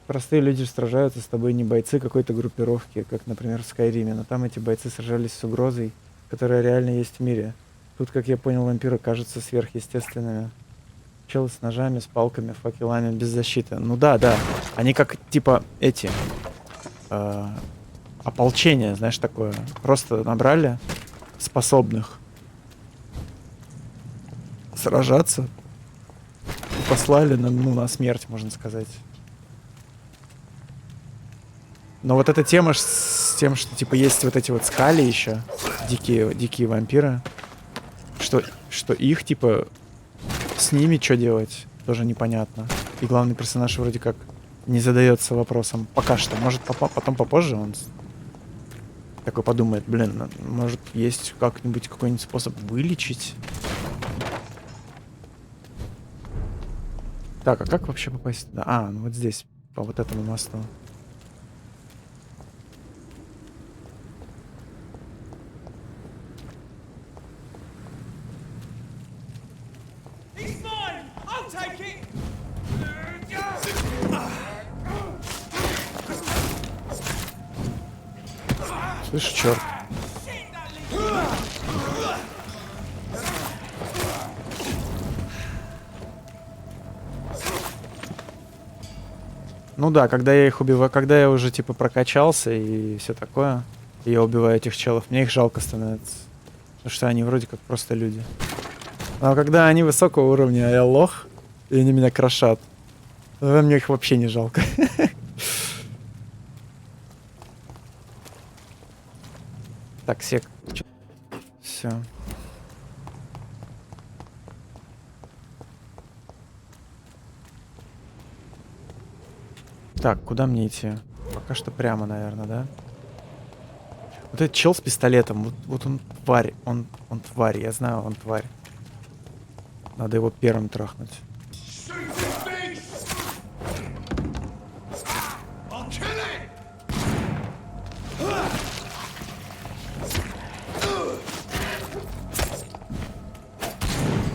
Простые люди сражаются с тобой, не бойцы какой-то группировки, как, например, в Скайриме, но там эти бойцы сражались с угрозой, которая реально есть в мире. Тут, как я понял, вампиры кажутся сверхъестественными. Челы с ножами, с палками, факелами, без защиты. Ну да. Они как, типа, эти... ополчение, знаешь, такое. Просто набрали способных сражаться и послали на смерть, можно сказать. Но вот эта тема с тем, что типа есть вот эти вот скали еще, дикие вампиры, что их типа с ними что делать, тоже непонятно. И главный персонаж вроде как не задается вопросом пока что. Может потом попозже он такой подумает, блин, может есть как-нибудь какой-нибудь способ вылечить. Так, а как вообще попасть туда? Ну вот здесь, по вот этому мосту. Слышь, черт. Ну да, когда я их убиваю, когда я уже типа прокачался и все такое, и я убиваю этих челов, мне их жалко становится. Потому что они вроде как просто люди. Но когда они высокого уровня, а я лох, и они меня крошат, тогда мне их вообще не жалко. Так, сек. Все. Так, куда мне идти? Пока что прямо, наверное, да? Вот этот чел с пистолетом, вот он тварь, он тварь, я знаю, он тварь. Надо его первым трахнуть.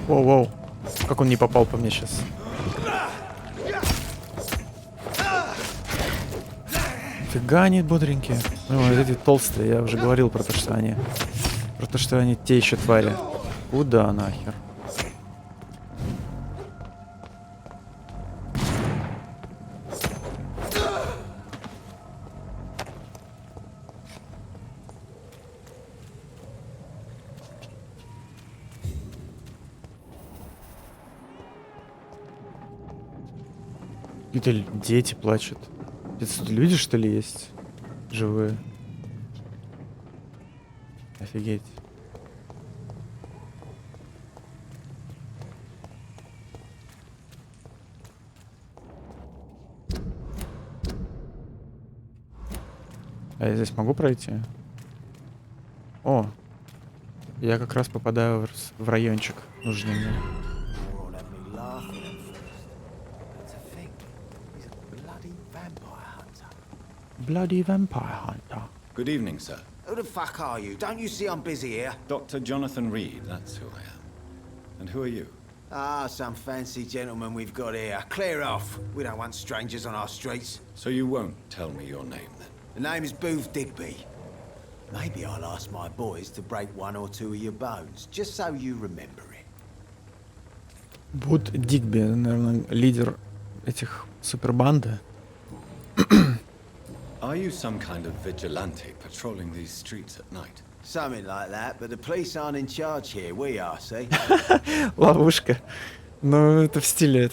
Воу-воу. Как он не попал по мне сейчас? Фига они бодренькие. Ну, вот эти толстые, я уже говорил про то, что они... Про то, что они те еще твари. Куда нахер? Какие-то дети плачут. Это тут люди, что ли, есть? Живые. Офигеть. А я здесь могу пройти? О, я как раз попадаю в райончик нужный мне. Bloody vampire hunter. Good evening, sir. Who the fuck are you? Don't you see I'm busy here? Dr. Jonathan Reed, that's who I am. And who are you? Ah, some fancy gentleman we've got here. Clear off. We don't want strangers on our streets. So you won't tell me your name, then? The name is Booth Digby. Maybe I'll ask my boys to break one or two of your bones, just so you remember it. Бут Дигби, наверное, лидер этих супербанды. Are you some kind of vigilante patrolling these streets at night? Something like that, but the police aren't in charge here. We are, see? Ловушка. Ну, это в стиле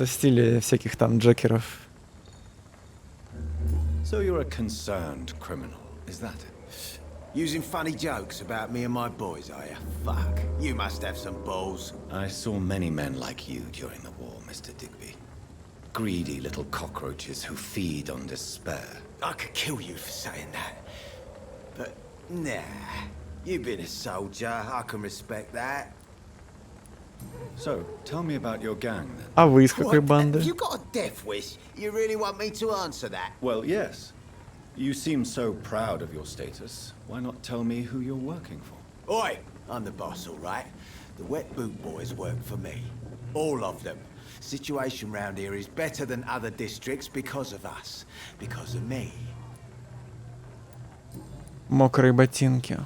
всяких там джокеров. So you're a concerned criminal, is that it? Using funny jokes about me and my boys, are you? Fuck. You must have some balls. I saw many men like you during the war, Mr. Digby. Greedy little cockroaches who feed on despair. I could kill you for saying that. But, nah. You've been a soldier. I can respect that. So, tell me about your gang, then. А вы из какой What? банды? Have you got a death wish? You really want me to answer that? Well, yes. You seem so proud of your status. Why not tell me who you're working for? Oi! I'm the boss, all right? The wet boot boys work for me. All of them. Situation round here is better than other districts because of us. Because of me. Мокрые ботинки.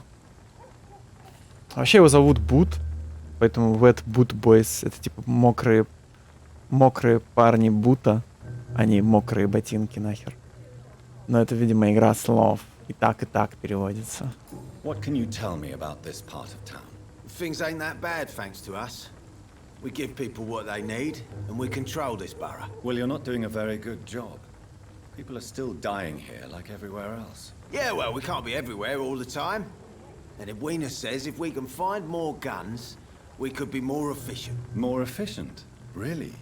Вообще его зовут Бут, поэтому Wet Boot Boys это типа мокрые парни Бута, а не мокрые ботинки нахер. Но это, видимо, игра слов. И так переводится. What can you tell me about this part of town? Things ain't that bad, thanks to us. We give people what they need, and we control this borough. Well, you're not doing a very good job. People are still dying here like everywhere else. Yeah, well, we can't be everywhere all the time. And Edwina says if we can find more guns, we could be more efficient. More efficient? Really?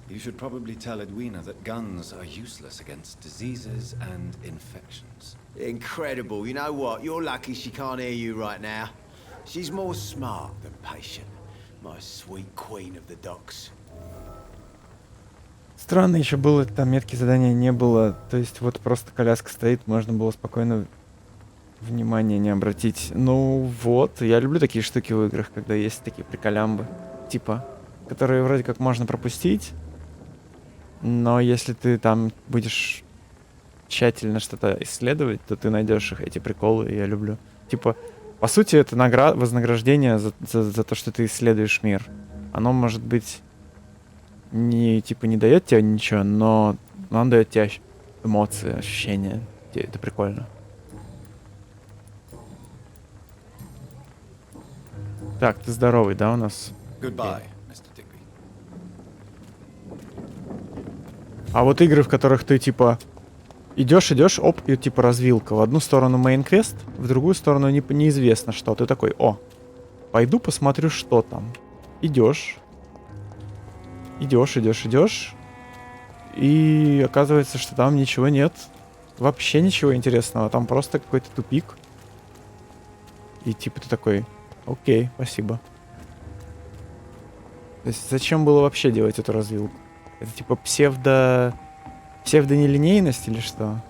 You should probably tell Edwina that guns are useless against diseases and infections. Incredible. You know what? You're lucky she can't hear you right now. She's more smart than patient. My sweet queen of the docks. Странно еще было, там метки задания не было. То есть вот просто коляска стоит, можно было спокойно внимание не обратить. Ну вот, я люблю такие штуки в играх, когда есть такие приколямбы. Типа, которые вроде как можно пропустить. Но если ты там будешь тщательно что-то исследовать, то ты найдешь их, эти приколы, и я люблю. Типа, по сути, это вознаграждение за то, что ты исследуешь мир. Оно, может быть, не дает тебе ничего, но оно дает тебе эмоции, ощущения. Это прикольно. Так, ты здоровый, да, у нас? Goodbye, Mr. Digby. А вот игры, в которых ты, типа, идешь, оп, и, типа, развилка. В одну сторону мейн-квест, в другую сторону неизвестно что. Ты такой, о, пойду посмотрю, что там. Идешь, и оказывается, что там ничего нет. Вообще ничего интересного. Там просто какой-то тупик. И, типа, ты такой, окей, спасибо. То есть зачем было вообще делать эту развилку? Это типа псевдонелинейность или что?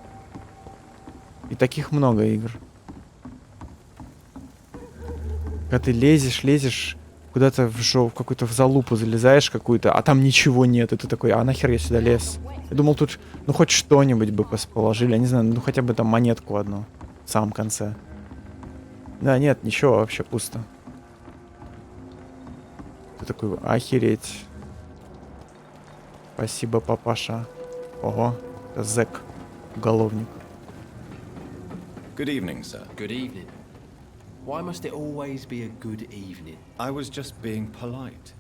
И таких много игр. Когда ты лезешь, куда-то в какую-то залупу залезаешь какую-то, а там ничего нет. И ты такой, а нахер я сюда лез? Я думал, тут, ну, хоть что-нибудь бы положили. Я не знаю, ну, хотя бы там монетку одну в самом конце. Да, нет, ничего, вообще пусто. Ты такой, охереть. Спасибо, папаша. Ого, это зэк, уголовник. Good evening, sir. Good evening. Why must it always be a good evening? I was just being polite.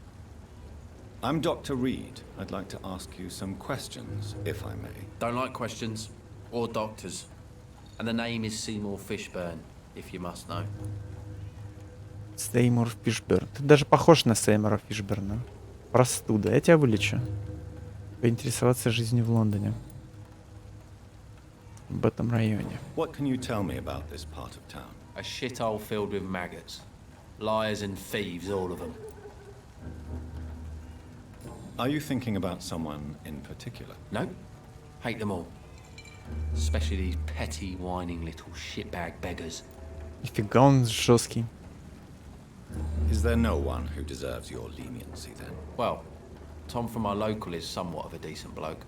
I'm Dr. Reed. I'd like to ask you some questions, if I may. Don't like questions or doctors. And the name is Seymour Fishburne, if you must know. Сеймур Фишберн. Ты даже похож на Сеймура Фишберна. Простуда. Я тебя вылечу. Поинтересоваться жизнью в Лондоне. В этом районе. What can you tell me about this part of town? A shithole filled with maggots. Liars and thieves, all of them. Are you thinking about someone in particular? No, hate them all. Especially these petty, whining little shitbag beggars. Нифига он жесткий. Is there no one who deserves your leniency then? Well, Tom from our local is somewhat of a decent bloke.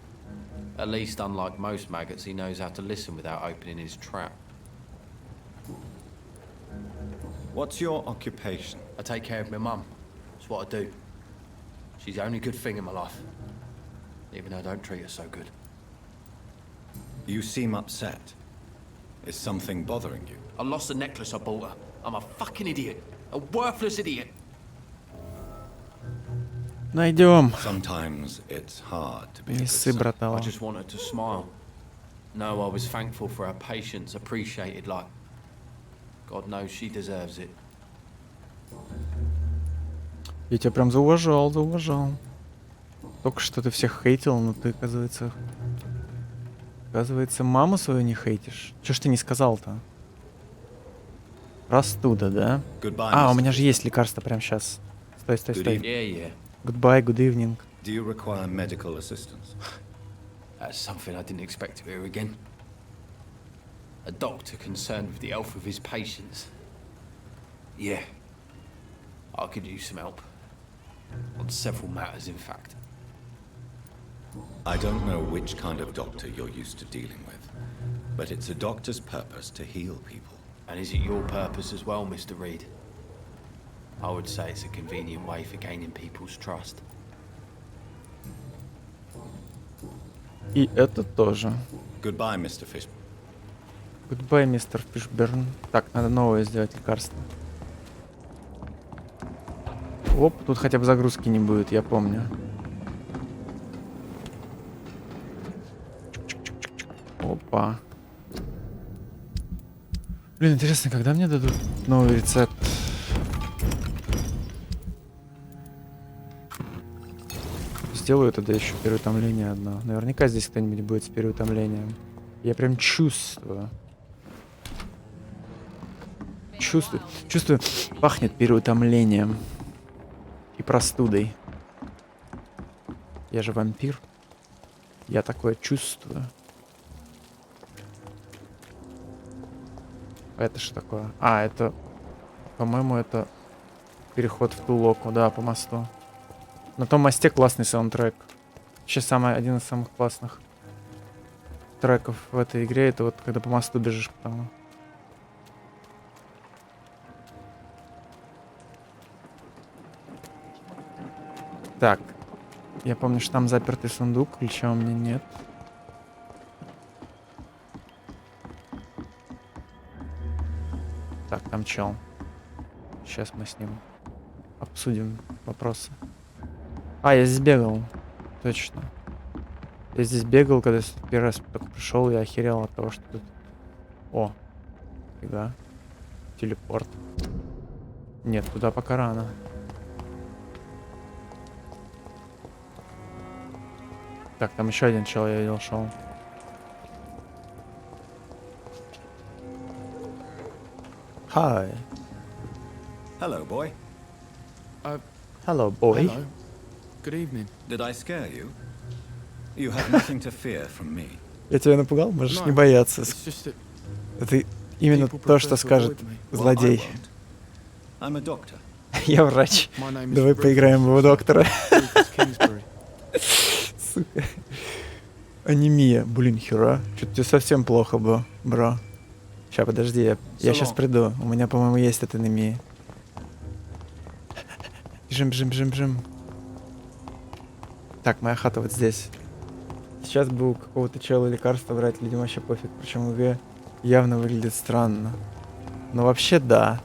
At least, unlike most maggots, he knows how to listen without opening his trap. What's your occupation? I take care of my mum. It's what I do. She's the only good thing in my life. Even though I don't treat her so good. You seem upset. Is something bothering you? I lost the necklace I bought her. I'm a fucking idiot. A worthless idiot. Найдем. Sometimes it's hard to be a Не good ссы, son. I братала. just want her to smile. No, I was thankful for her patience, appreciated like... God knows she deserves it. Я тебя прям зауважал, зауважал. Только что ты всех хейтил, но ты, оказывается... Оказывается, маму свою не хейтишь. Чё ж ты не сказал-то? Простуда, да? Goodbye, А, у Mr. меня же есть лекарство прямо сейчас. Стой, стой, Good стой. Yeah. Goodbye, good evening. Do you require medical assistance? That's something I didn't expect to hear again. A doctor concerned with the health of his patients. Yeah. I could use some help. On several matters, in fact. I don't know which kind of doctor you're used to dealing with, but it's a doctor's purpose to heal people. And is it your purpose as well, Mr. Reed? I would say it's a convenient way for gaining people's trust. И это тоже. Goodbye, Mr. Fish. Goodbye, мистер Фишберн. Так, надо новое сделать лекарство. Оп, тут хотя бы загрузки не будет, я помню. Опа. Блин, интересно, когда мне дадут новый рецепт? Сделаю тогда еще переутомление одно. Наверняка здесь кто-нибудь будет с переутомлением. Я прям чувствую. Чувствую, пахнет переутомлением. И простудой. Я же вампир. Я такое чувствую. Это что такое? А, это... По-моему, это... Переход в ту локу, да, по мосту. На том мосте классный саундтрек. Вообще один из самых классных треков в этой игре. Это вот когда по мосту бежишь по тому. Так. Я помню, что там запертый сундук. Ключа у меня нет. Так, там чел. Сейчас мы с ним обсудим вопросы. А, я здесь бегал. Точно. Я здесь бегал, когда первый раз только пришел, я охерел от того, что тут... О, фига. Телепорт. Нет, туда пока рано. Так, там еще один чел, я видел, шел. Hi. Hello, boy. Hello, boy. Hello. Good evening. Did I scare you? You have nothing to fear from me. Я тебя напугал? Можешь не No, бояться. It's just that Это именно people то, prefer что to скажет avoid me. Well, I злодей. won't. I'm a doctor. Я врач. My name is Давай Rufus. поиграем в его доктора. Rufus Kingsbury. Сука. Анемия. Блин, хера. Что-то тебе совсем плохо было, бро. Ща, подожди, я сейчас приду. У меня, по-моему, есть эта анемия. Бежим. Так, моя хата вот здесь. Сейчас бы у какого-то чела лекарства брать, людям вообще пофиг. Причем УГ явно выглядит странно. Но вообще да.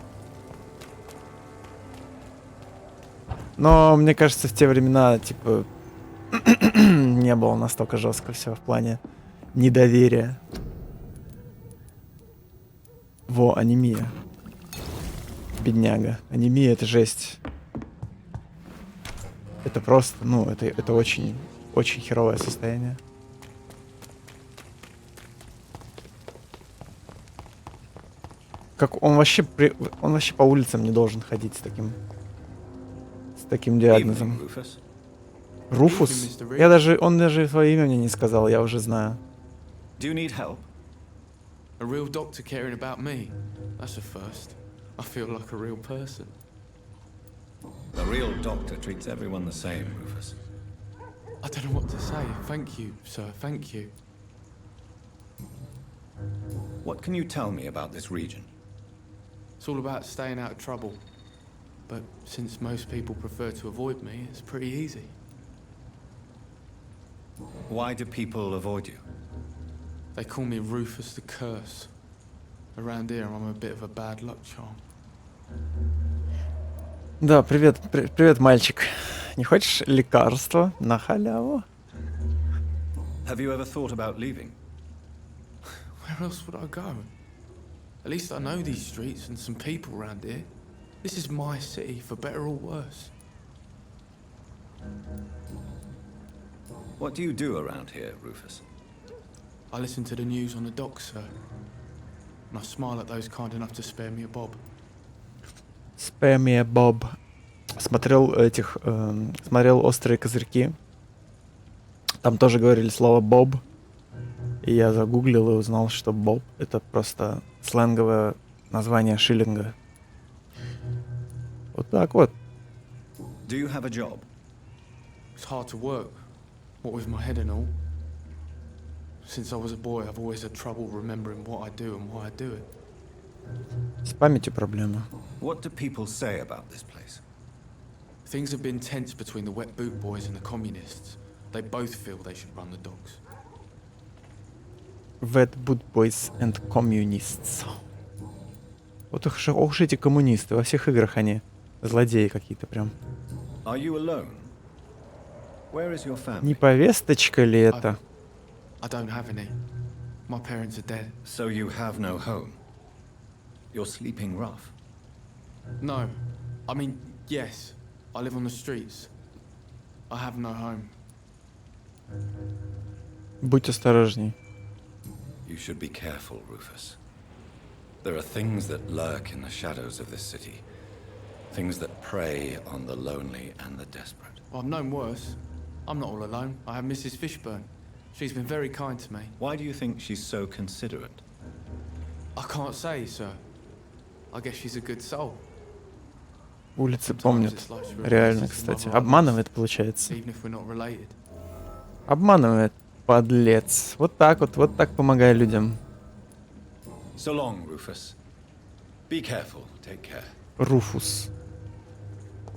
Но мне кажется, в те времена, типа, не было настолько жестко все в плане недоверия. Во, анемия. Бедняга. Анемия — это жесть. Это просто, ну, это очень, очень херовое состояние. Как он вообще по улицам не должен ходить с таким диагнозом. Руфус? Он даже свое имя мне не сказал, я уже знаю. Do you need help? A real doctor caring about me. That's a first. I feel like a real person. The real doctor treats everyone the same, Rufus. I don't know what to say. Thank you, sir. Thank you. What can you tell me about this region? It's all about staying out of trouble. But since most people prefer to avoid me, it's pretty easy. Why do people avoid you? They call me Rufus the Curse. Around here, I'm a bit of a bad luck charm. Да, привет, мальчик. Не хочешь лекарства на халяву? Have you ever thought about leaving? Where else would I go? At least I know these streets and some people around here. This is my city, for better or worse. What do you do around here, Rufus? I listen to the news on the dock, sir. And I smile at those kind enough to spare me a bob. Spare me a bob. Смотрел «Острые козырьки». Там тоже говорили слово «боб». И я загуглил и узнал, что «боб» — это просто сленговое название шиллинга. Вот так вот. Do you have a job? It's hard to work, what with my head and all. Since I was a boy, I've always had trouble remembering what I do and why I do it. С памятью проблема. What do people say about this place? Things have been tense between the wet boot boys and the communists. They both feel they should run the docks. Wet boot boys and communists. Вот уж эти коммунисты. Во всех играх они злодеи какие-то прям. Are you alone? Where is your family? Не повесточка ли это? I don't have any. My parents are dead. So you have no home. You're sleeping rough. No. I mean, yes. I live on the streets. I have no home. Будь осторожней. You should be careful, Rufus. There are things that lurk in the shadows of this city. Things that prey on the lonely and the desperate. Well, I've known worse. I'm not all alone. I have Mrs. Fishburne. She's been very kind to me. Why do you think she's so considerate? I can't say, sir. I guess she's a good soul. Улицы помнят. Реально, кстати. Обманывает, получается. Even if we're not related. Обманывает, подлец. Вот так помогай людям. So long, Rufus. Be careful. Take care. Руфус.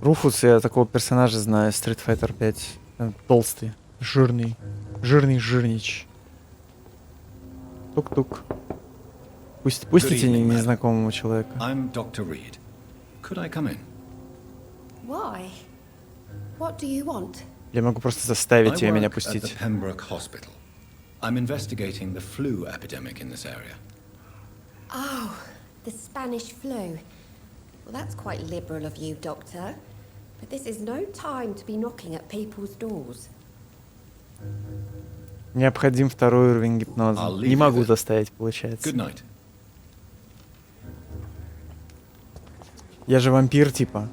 Руфус, я такого персонажа знаю, Street Fighter 5. Толстый, жирный жирнич. Тук-тук. Пустите незнакомого человека. I'm Dr. Reed. Could I come in? Why? What do you want? Я могу просто заставить ее меня I work at пустить. the Pembroke Hospital. I'm investigating the flu epidemic in this area. Oh, the Spanish flu. Well, that's quite liberal of you, Doctor. But this is no time to be knocking at people's doors. Необходим второй уровень гипноза. Не могу заставить, получается. Good night. Я же вампир, типа.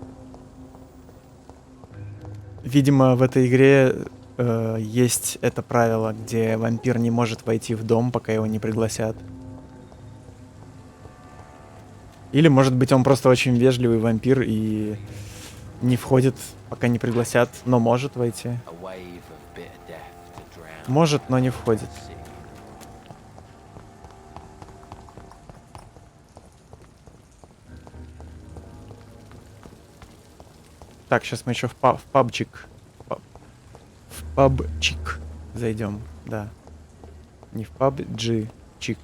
Видимо, в этой игре есть это правило, где вампир не может войти в дом, пока его не пригласят. Или, может быть, он просто очень вежливый вампир и не входит, пока не пригласят, но может войти. Может, но не входит. Так, сейчас мы еще в пабчик. В пабчик зайдем, да. Не в пабджи, чик.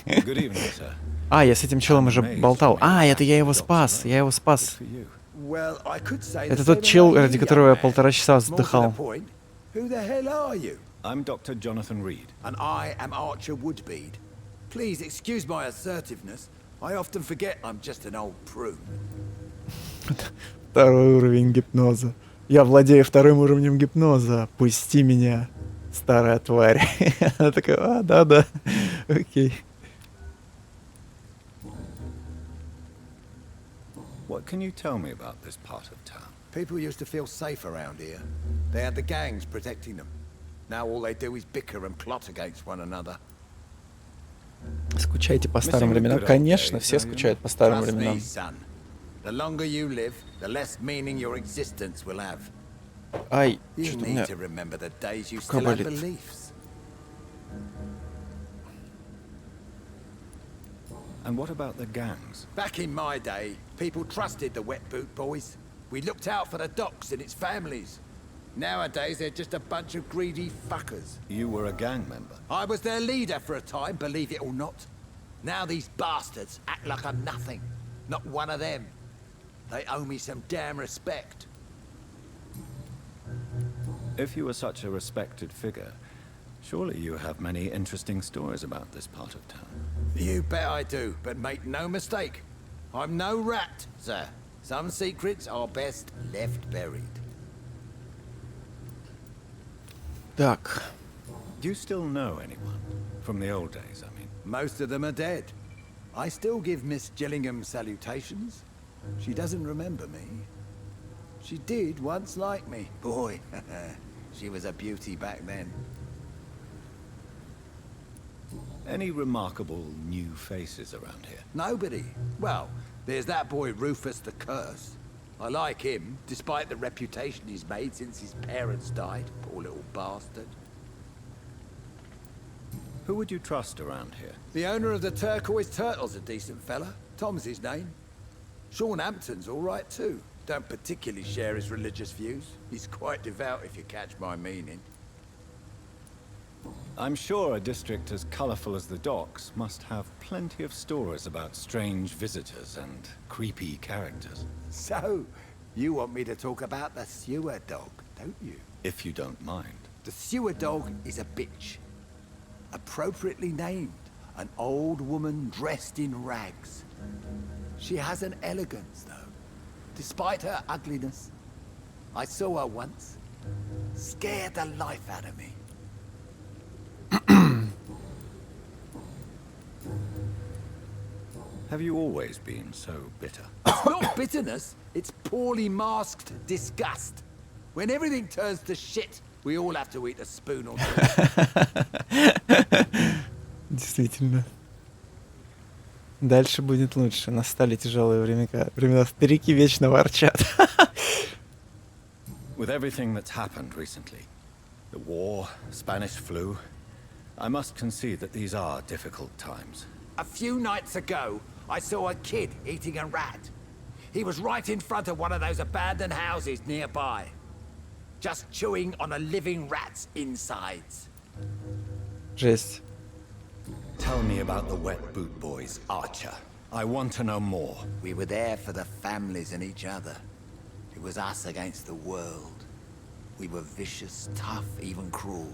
Good evening, sir. А, я с этим челом уже болтал. А, это я его спас. Well, I could say the Это same тот чел, about ради you, которого я young man. 1,5 часа More to the вздыхал. point, who the hell are you? I'm Dr. Jonathan Reed. And I am Archer Woodbead. Please excuse my assertiveness. I often forget I'm just an old prune. Второй уровень гипноза. Я владею вторым уровнем гипноза. Пусти меня, старая тварь. Она такая, да, окей. What can you tell me about this part of town? People used to feel safe around here. They had the gangs protecting them. Now all they do is bicker and plot against one another. Скучаете по старым временам? Конечно, все скучают по старым Trust me, временам. son. The longer you live, the less meaning your existence will have. Ай, You что-то у need меня to remember the days you рука still had болит. beliefs. And what about the gangs? Back in my day, people trusted the wet boot boys. We looked out for the docks and its families. Nowadays, they're just a bunch of greedy fuckers. You were a gang member. I was their leader for a time, believe it or not. Now these bastards act like I'm nothing. Not one of them. They owe me some damn respect. If you were such a respected figure, surely you have many interesting stories about this part of town. You bet I do, but make no mistake. I'm no rat, sir. Some secrets are best left buried. Так, Do you still know anyone? From the old days, I mean. Most of them are dead. I still give Miss Gillingham salutations. She doesn't remember me. She did once like me. Boy, she was a beauty back then. Any remarkable new faces around here? Nobody. Well, there's that boy Rufus the Curse. I like him, despite the reputation he's made since his parents died. Poor little bastard. Who would you trust around here? The owner of the Turquoise Turtle's a decent fella. Tom's his name. Sean Hampton's all right too. Don't particularly share his religious views. He's quite devout, if you catch my meaning. I'm sure a district as colorful as the docks must have plenty of stories about strange visitors and creepy characters. So, you want me to talk about the sewer dog, don't you? If you don't mind. The sewer dog is a bitch. Appropriately named. An old woman dressed in rags. She has an elegance, though. Despite her ugliness. I saw her once. Scared the life out of me. Have you always been so bitter? It's not bitterness, it's poorly masked disgust. When everything turns to shit, we all have to eat a spoon or two. действительно. Дальше будет лучше. Настали тяжелые времена. Старики вечно ворчат. With everything that's happened recently, the war, Spanish flu, I must concede that these are difficult times. A few nights ago, I saw a kid eating a rat. He was right in front of one of those abandoned houses nearby. Just chewing on a living rat's insides. Жесть. Tell me about the wet boot boys, Archer. I want to know more. We were there for the families and each other. It was us against the world. We were vicious, tough, even cruel.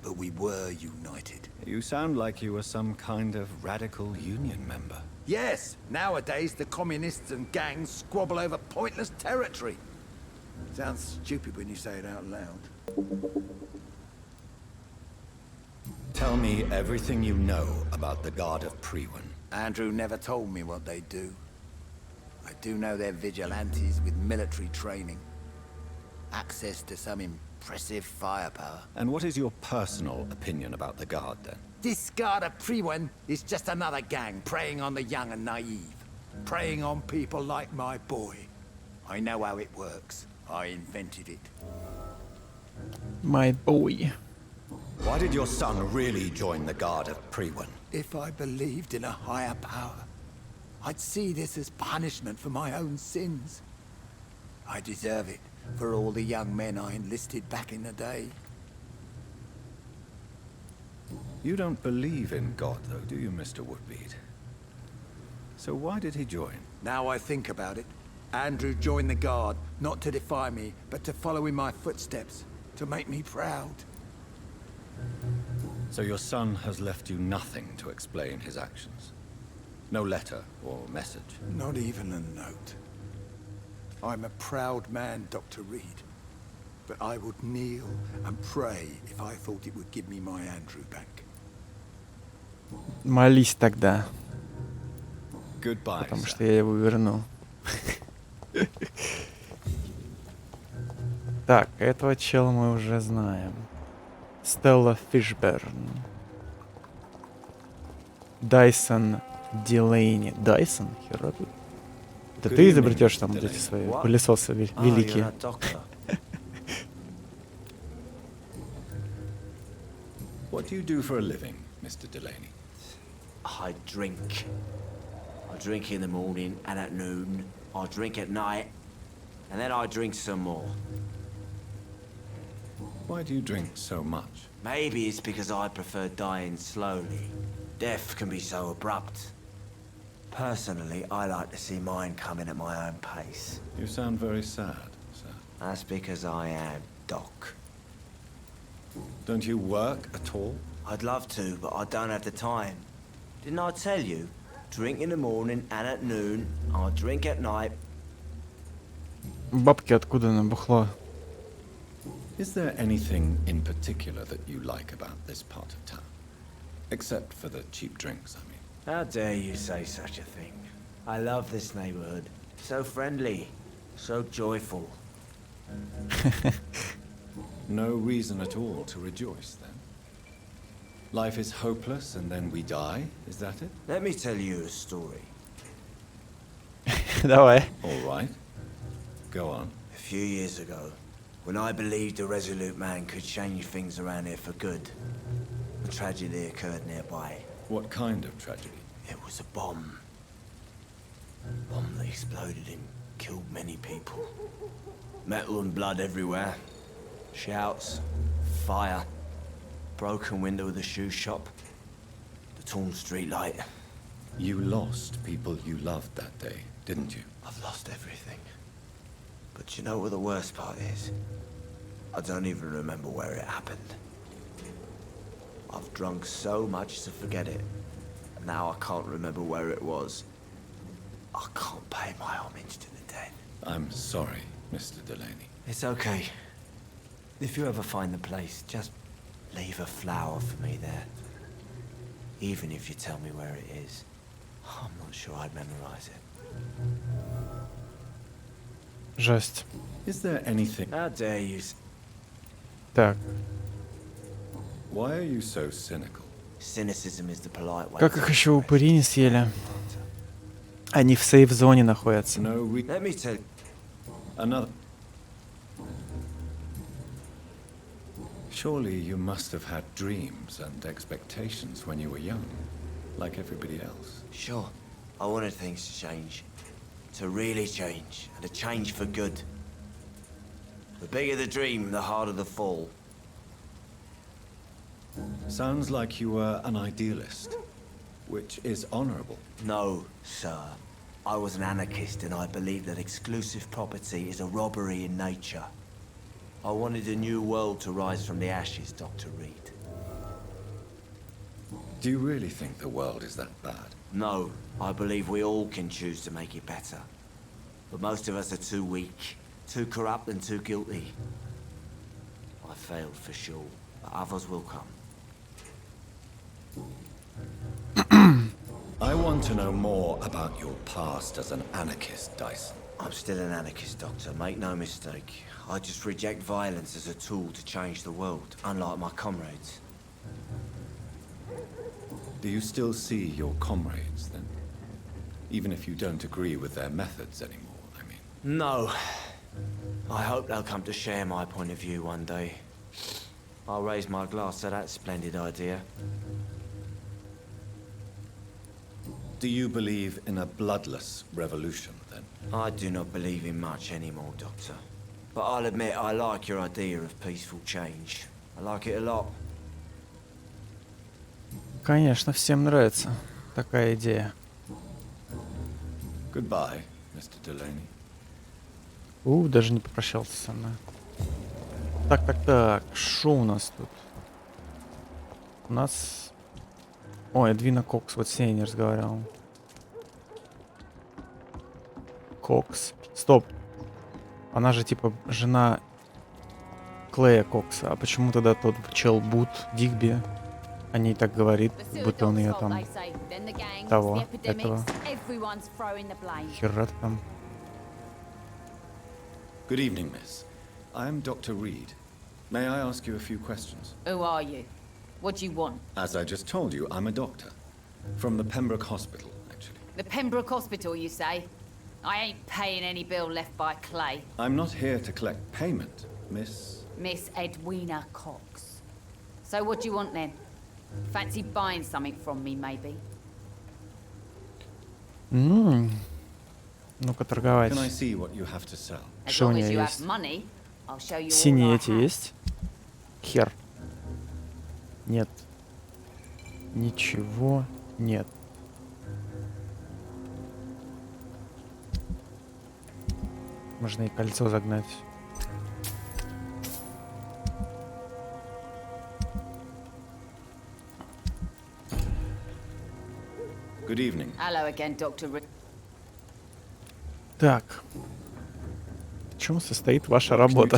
But we were united. You sound like you were some kind of radical union member. Yes, nowadays the communists and gangs squabble over pointless territory. Sounds stupid when you say it out loud. Tell me everything you know about the Guard of Priwen. Andrew never told me what they do. I do know they're vigilantes with military training. Access to some impressive firepower. And what is your personal opinion about the Guard, then? This Guard of Priwen is just another gang preying on the young and naive. Preying on people like my boy. I know how it works. I invented it. My boy. Why did your son really join the Guard of Priwen? If I believed in a higher power, I'd see this as punishment for my own sins. I deserve it for all the young men I enlisted back in the day. You don't believe in God, though, do you, Mr. Woodbead? So why did he join? Now I think about it, Andrew joined the guard, not to defy me, but to follow in my footsteps, to make me proud. So your son has left you nothing to explain his actions? No letter or message? Not even a note. I'm a proud man, Dr. Reed. But I would kneel and pray if I thought it would give me my Andrew back. Молись тогда, Goodbye, потому sir. что я его верну. Так, этого чела мы уже знаем. Стелла Фишберн. Дайсон Дилейни. Дайсон? Хера тут. Это ты изобретешь там вот эти свои пылесосы великие? What do you do for a living, Mr. Delaney? I drink. I drink in the morning and at noon. I drink at night. And then I drink some more. Why do you drink so much? Maybe it's because I prefer dying slowly. Death can be so abrupt. Personally, I like to see mine coming at my own pace. You sound very sad, sir. That's because I am Doc. Don't you work at all? I'd love to, but I don't have the time. Didn't I tell you? Drink in the morning and at noon. I drink at night. Бабки откуда на бухло? Is there anything in particular that you like about this part of town? Except for the cheap drinks, I mean. How dare you say such a thing? I love this neighborhood. So friendly. So joyful. No reason at all to rejoice, then? Life is hopeless and then we die, is that it? Let me tell you a story. Давай. All right. Go on. A few years ago, when I believed a resolute man could change things around here for good, a tragedy occurred nearby. What kind of tragedy? It was a bomb. A bomb that exploded and killed many people. Metal and blood everywhere. Shouts, fire, broken window of the shoe shop, the torn street light. You lost people you loved that day, didn't you? I've lost everything. But you know what the worst part is? I don't even remember where it happened. I've drunk so much to forget it. Now I can't remember where it was. I can't pay my homage to the dead. I'm sorry, Mr. Delaney. It's okay. If you ever find the place, just leave a flower for me there. Even if you tell me where it is. I'm not sure I'd memorize it. Жесть. Is there anything... How dare you? Так, Why are you so cynical? Cynicism is the polite way. как их еще упыри не съели? Они в сейф-зоне находятся. No, Let me tell Another... Surely you must have had dreams and expectations when you were young, like everybody else. Sure. I wanted things to change. To really change. And to change for good. The bigger the dream, the harder the fall. Sounds like you were an idealist, which is honorable. No, sir. I was an anarchist and I believed that exclusive property is a robbery in nature. I wanted a new world to rise from the ashes, Dr. Reed. Do you really think the world is that bad? No, I believe we all can choose to make it better. But most of us are too weak, too corrupt and too guilty. I failed for sure, but others will come. I want to know more about your past as an anarchist, Dyson. I'm still an anarchist, Doctor, make no mistake. I just reject violence as a tool to change the world, unlike my comrades. Do you still see your comrades, then? Even if you don't agree with their methods anymore, I mean. No. I hope they'll come to share my point of view one day. I'll raise my glass to that splendid idea. Do you believe in a bloodless revolution, then? I do not believe in much anymore, Doctor. But I'll admit I like your idea of peaceful change. I like it a lot. Конечно, всем нравится такая идея. Goodbye, Mr. Delaney. Даже не попрощался со мной. Так. Шо у нас тут? У нас... Ой, Эдвина Кокс. Вот с ней не разговаривал. Кокс. Стоп. Она же типа жена Клея Кокса. А почему тогда тот чел Бут Дигби о ней так говорит, будто он ее там... того, этого... Хера там... Good evening, miss. I am Dr. Reed. May I ask you a few questions? Who are you? What do you want? As I just told you, I'm a doctor. From the Pembroke Hospital, actually. The Pembroke Hospital, you say? I ain't paying any bill left by Clay. I'm not here to collect payment, miss... Miss Edwina Cox. So what do you want then? Fancy buying something from me, maybe? Ну-ка, торговать. Can I see what you have to sell? Что у нее есть? Money, I'll show you Синие all I эти have. есть? Хер. Нет. Ничего нет. Можно и кольцо загнать. Good evening. Hello again, Dr. Так. В чем состоит ваша работа?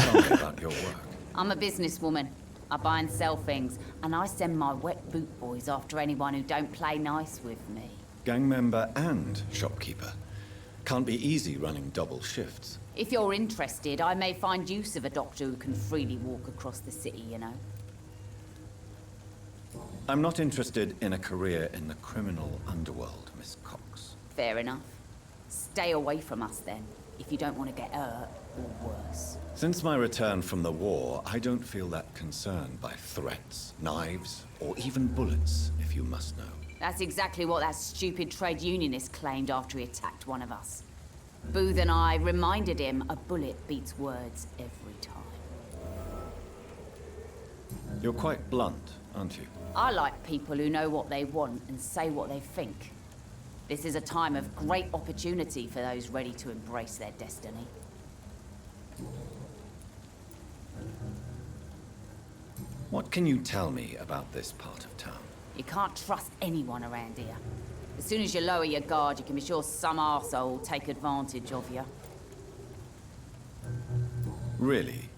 I'm a businesswoman. I buy and sell things, and I send my wet boot boys after anyone who don't play nice with me. Gang member and shopkeeper. Can't be easy running double shifts. If you're interested, I may find use of a doctor who can freely walk across the city, you know. I'm not interested in a career in the criminal underworld, Miss Cox. Fair enough. Stay away from us then, if you don't want to get hurt or worse. Since my return from the war, I don't feel that concerned by threats, knives, or even bullets, if you must know. That's exactly what that stupid trade unionist claimed after he attacked one of us. Booth and I reminded him a bullet beats words every time. You're quite blunt, aren't you? I like people who know what they want and say what they think. This is a time of great opportunity for those ready to embrace their destiny. What can you tell me about this part of town? You can't trust anyone around here. As soon as you lower your guard, you can be sure some arsehole will take advantage of you. Really?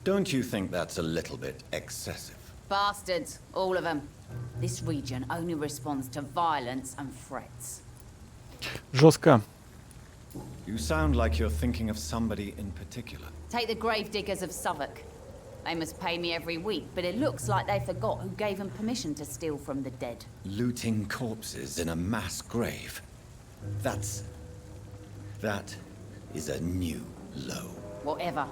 Don't you think that's a little bit excessive? Bastards, all of them. This region only responds to violence and threats. Жестко. You sound like you're thinking of somebody in particular. Take the gravediggers of Southwark. They must pay me every week, but it looks like they forgot who gave them permission to steal from the dead. Looting corpses in a mass grave. That is a new low. Whatever.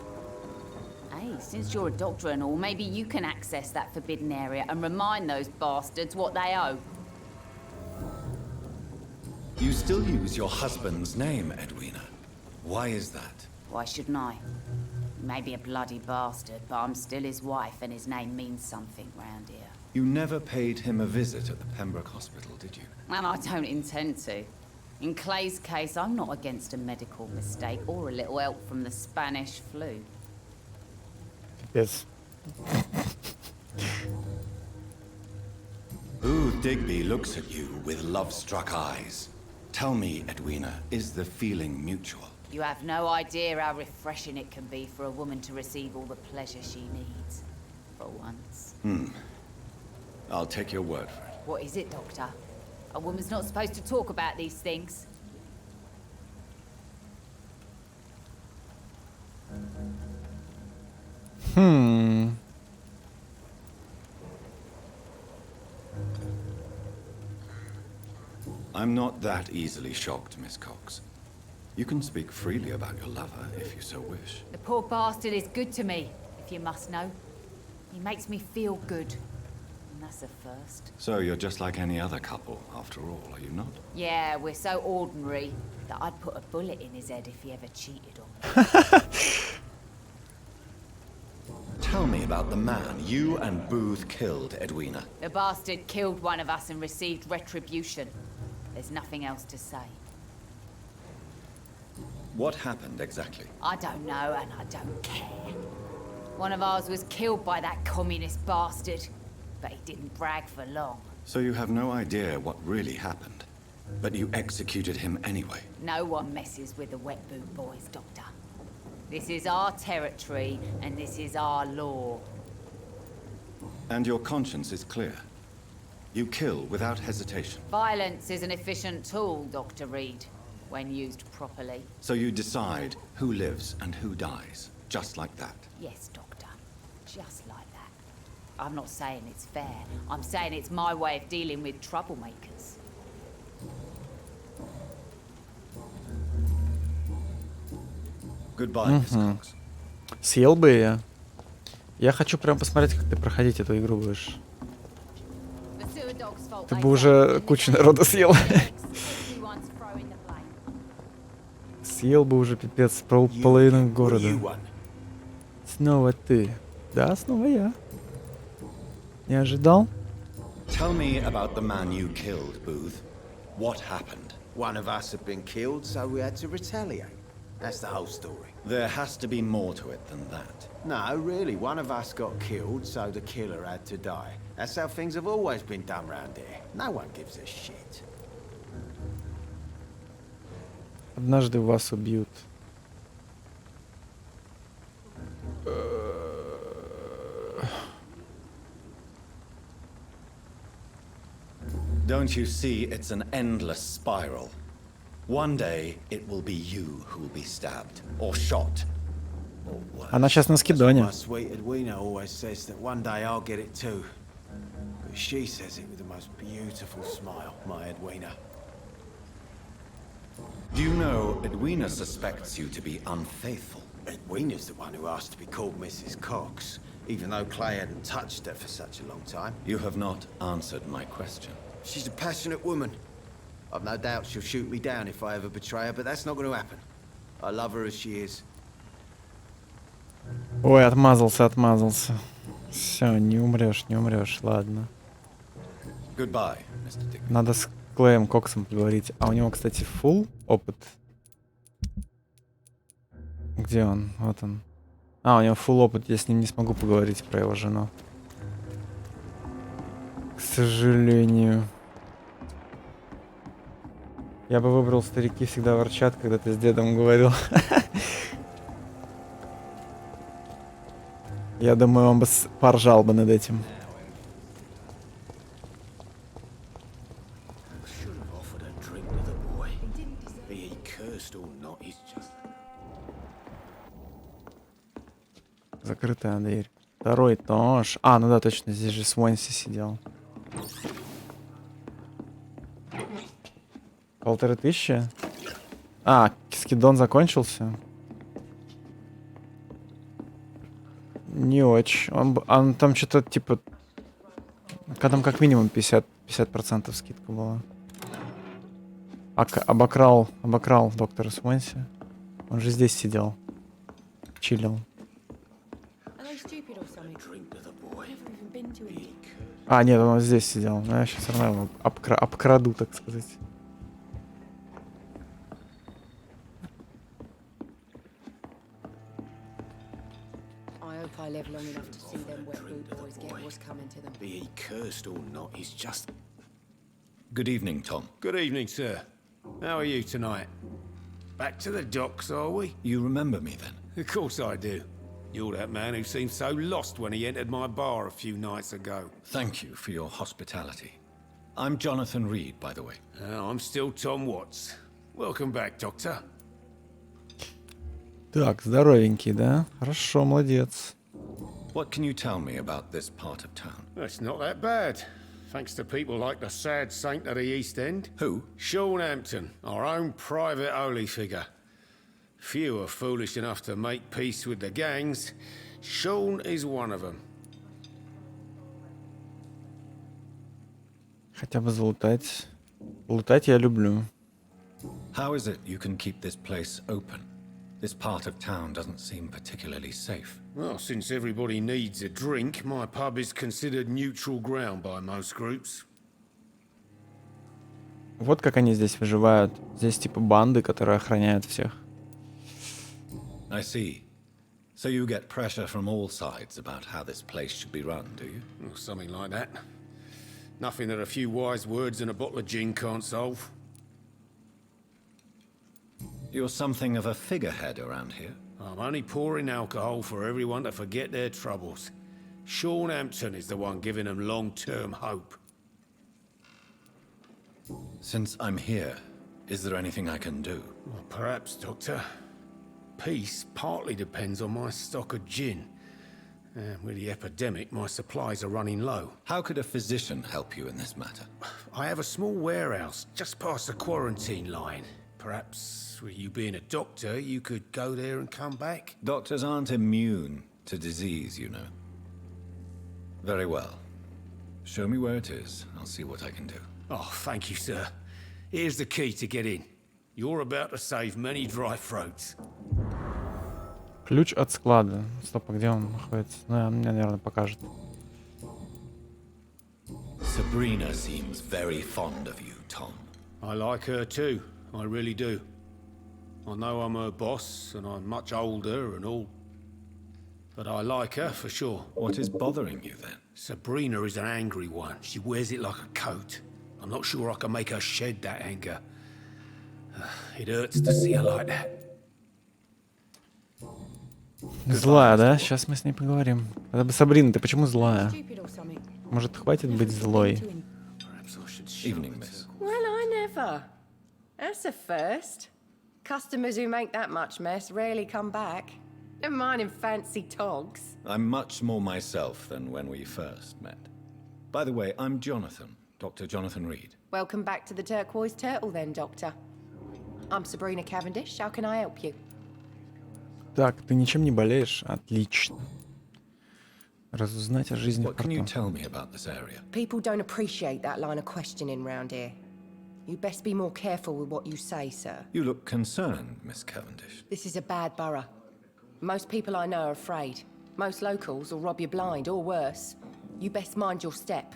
Hey, since you're a doctor and all, maybe you can access that forbidden area and remind those bastards what they owe. You still use your husband's name, Edwina. Why is that? Why shouldn't I? He may be a bloody bastard, but I'm still his wife and his name means something round here. You never paid him a visit at the Pembroke Hospital, did you? And I don't intend to. In Clay's case, I'm not against a medical mistake or a little help from the Spanish flu. Yes. Booth Digby looks at you with love-struck eyes. Tell me, Edwina, is the feeling mutual? You have no idea how refreshing it can be for a woman to receive all the pleasure she needs. For once. I'll take your word for it. What is it, Doctor? A woman's not supposed to talk about these things. I'm not that easily shocked, Miss Cox. You can speak freely about your lover, if you so wish. The poor bastard is good to me, if you must know. He makes me feel good. And that's a first. So you're just like any other couple, after all, are you not? Yeah, we're so ordinary that I'd put a bullet in his head if he ever cheated on me. Tell me about the man you and Booth killed, Edwina. The bastard killed one of us and received retribution. There's nothing else to say. What happened exactly? I don't know and I don't care. One of ours was killed by that communist bastard, but he didn't brag for long. So you have no idea what really happened, but you executed him anyway. No one messes with the wet boot boys, Doctor. This is our territory and this is our law. And your conscience is clear. You kill without hesitation. Violence is an efficient tool, Dr. Reed, when used properly. So you decide who lives and who dies, just like that. Yes, Doctor. Just like that. I'm not saying it's fair. I'm saying it's my way of dealing with troublemakers. Goodbye, Miss Cox. Съел бы я. Я хочу прям посмотреть, как ты проходить эту игру будешь. Ты бы уже кучу народа съел. Съел бы уже, пипец, половину города. Снова ты. Да, снова я. Не ожидал? Tell me about the man you killed, Booth. What happened? One of us had been killed, so we had to retaliate. That's the whole story. There has to be more to it than that. No, really, one of us got killed, so the killer had to die. That's how things have always been done round here. No one gives a shit. Однажды вас убьют. Don't you see it's an endless spiral? One day it will be you who will be stabbed or shot. Or worse. Она сейчас на скидоне. My sweet Edwina always says that one day I'll get it too. But she says it with the most beautiful smile, my Edwina. Do you know Edwina suspects you to be unfaithful? Edwina's the one who asked to be called Mrs. Cox, even though Clay hadn't touched her for such a long time. You have not answered my question. She's a passionate woman. I've no doubt she'll shoot me down if I ever betray her, but that's not going to happen. I love her as she is. Ой, отмазался. Все, не умрешь, ладно. Goodbye, Mr. Dick. Надо с Клеем Коксом поговорить. А у него, кстати, full опыт. Где он? Вот он. А, у него full опыт. Я с ним не смогу поговорить про его жену. К сожалению. Я бы выбрал «Старики всегда ворчат», когда ты с дедом говорил. Я думаю, он бы поржал бы над этим. Закрытая дверь. Второй этаж. А, ну да, точно, здесь же Свонси сидел. 1500. А, скидон закончился. Не очень. Он там что-то типа... Там как минимум 50% скидка была. Обокрал доктора Свонси. Он же здесь сидел. Чилил. А, нет, он здесь сидел. Но я сейчас все равно его обкраду, так сказать. I live long enough to see them wet boot boys get what's coming to them. Be he cursed or not, he's just... Good evening, Tom. Good evening, sir. How are you tonight? Back to the docks, are we? You remember me then? Of course I do. You're that man who seemed so lost when he entered my bar a few nights ago. Thank you for your hospitality. I'm Jonathan Reed, by the way. I'm still Tom Watts. Welcome back, Doctor. Так, здоровенький, да? Хорошо, молодец. What can you tell me about this part of town? It's not that bad. Thanks to people like the sad saint of the East End. Who? Sean Hampton, our own private holy figure. Few are foolish enough to make peace with the gangs. Sean is one of them. Хотя бы залутать. Лутать я люблю. How is it you can keep this place open? This part of town doesn't seem particularly safe. Well, since everybody needs a drink, my pub is considered neutral ground by most groups. Вот как они здесь выживают. Здесь типа банды, которые охраняют всех. I see. So you get pressure from all sides about how this place should be run, do you? Or something like that. Nothing that a few wise words and a bottle of gin can't solve. You're something of a figurehead around here. I'm only pouring alcohol for everyone to forget their troubles. Sean Hampton is the one giving them long-term hope. Since I'm here, is there anything I can do? Well, perhaps, Doctor. Peace partly depends on my stock of gin. And with the epidemic, my supplies are running low. How could a physician help you in this matter? I have a small warehouse just past the quarantine line. Perhaps, with you being a doctor, you could go there and come back? Doctors aren't immune to disease, you know. Very well. Show me where it is. I'll see what I can do. Oh, thank you, sir. Here's the key to get in. You're about to save many dry throats. Ключ от склада. Стоп, а где он находится? Ну, мне, наверное, покажет. Sabrina seems very fond of you, Tom. I like her too. I really do. I know I'm her boss, and I'm much older and all. But I like her, for sure. What is bothering you, then? Sabrina is an angry one. She wears it like a coat. I'm not sure I can make her shed that anger. It hurts to see her like that. Злая, да? Сейчас мы с ней поговорим. Сабрина, ты почему злая? Может, хватит быть злой? Evening, miss. Well, I never. That's a first. Customers who make that much mess rarely come back. Never mind in fancy togs. I'm much more myself than when we first met. By the way, I'm Jonathan, Dr. Jonathan Reed. Welcome back to the Turquoise Turtle then, Doctor. I'm Sabrina Cavendish. How can I help you? Так, ты ничем не болеешь? Отлично. Разузнать о жизни в What can you порту. tell me about this area? People don't appreciate that line of questioning round here. You best be more careful with what you say, sir. You look concerned, Miss Cavendish. This is a bad borough. Most people I know are afraid. Most locals will rob you blind, or worse. You best mind your step.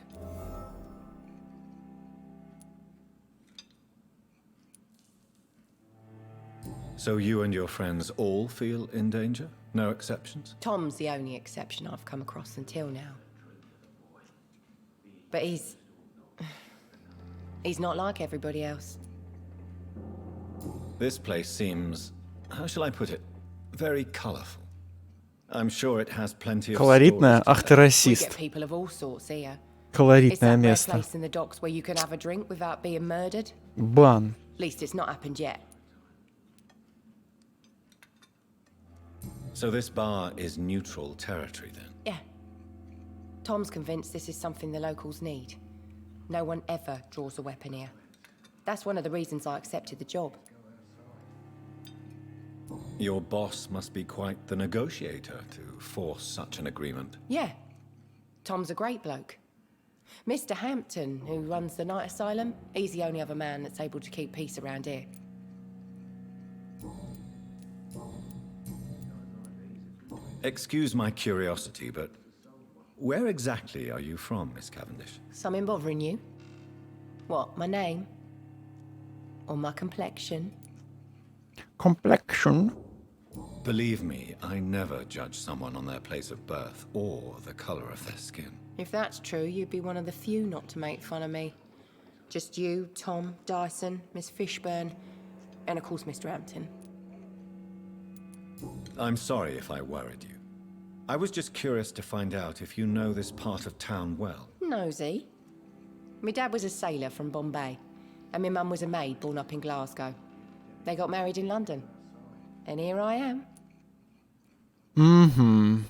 So you and your friends all feel in danger? No exceptions? Tom's the only exception I've come across until now. But he's not like everybody else. This place seems, how shall I put it, very colorful. I'm sure it has plenty of Колоритная? Ах ты We расист. get people of all sorts here. It's Колоритное that rare место. place in the docks where you can have a drink without being murdered. Бан. At least it's not happened yet. So this bar is neutral territory then? Yeah. Tom's convinced this is something the locals need. No one ever draws a weapon here. That's one of the reasons I accepted the job. Your boss must be quite the negotiator to force such an agreement. Yeah. Tom's a great bloke. Mr. Hampton, who runs the night asylum, he's the only other man that's able to keep peace around here. Excuse my curiosity, but where exactly are you from, Miss Cavendish? Something bothering you? What, my name? Or my complexion? Complexion. Believe me, I never judge someone on their place of birth or the color of their skin. If that's true, you'd be one of the few not to make fun of me. Just you, Tom, Dyson, Miss Fishburne, and of course Mr. Hampton. I'm sorry if I worried you. I was just curious to find out if you know this part of town well. Nosy. My dad was a sailor from Bombay, and my mum was a maid born up in Glasgow. They got married in London. And here I am. Mm-hmm.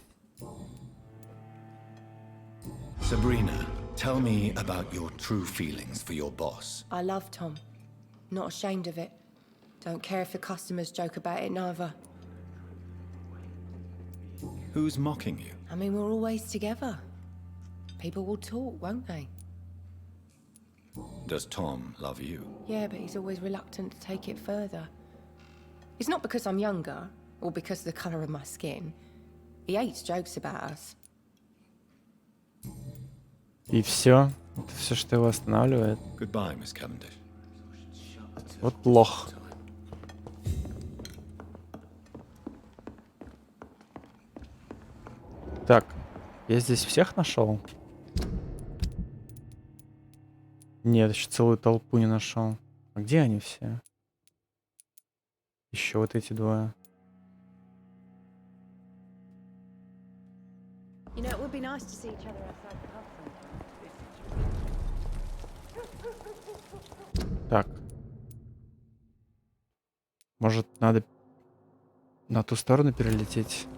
Sabrina, tell me about your true feelings for your boss. I love Tom. Not ashamed of it. Don't care if the customers joke about it neither. Who's mocking you? I mean, we're always together. People will talk, won't they? Does Tom love you? Yeah, but he's always reluctant to take it further. It's not because I'm younger, or because of the colour of my skin. He hates jokes about us. И все. Это все, что его останавливает. Goodbye, Miss Cavendish. Вот лох. Так, я здесь всех нашел? Нет, еще целую толпу не нашел. А где они все? Еще вот эти двое. You know, it would be nice to see each other outside the pub sometime. Так. Может, надо на ту сторону перелететь?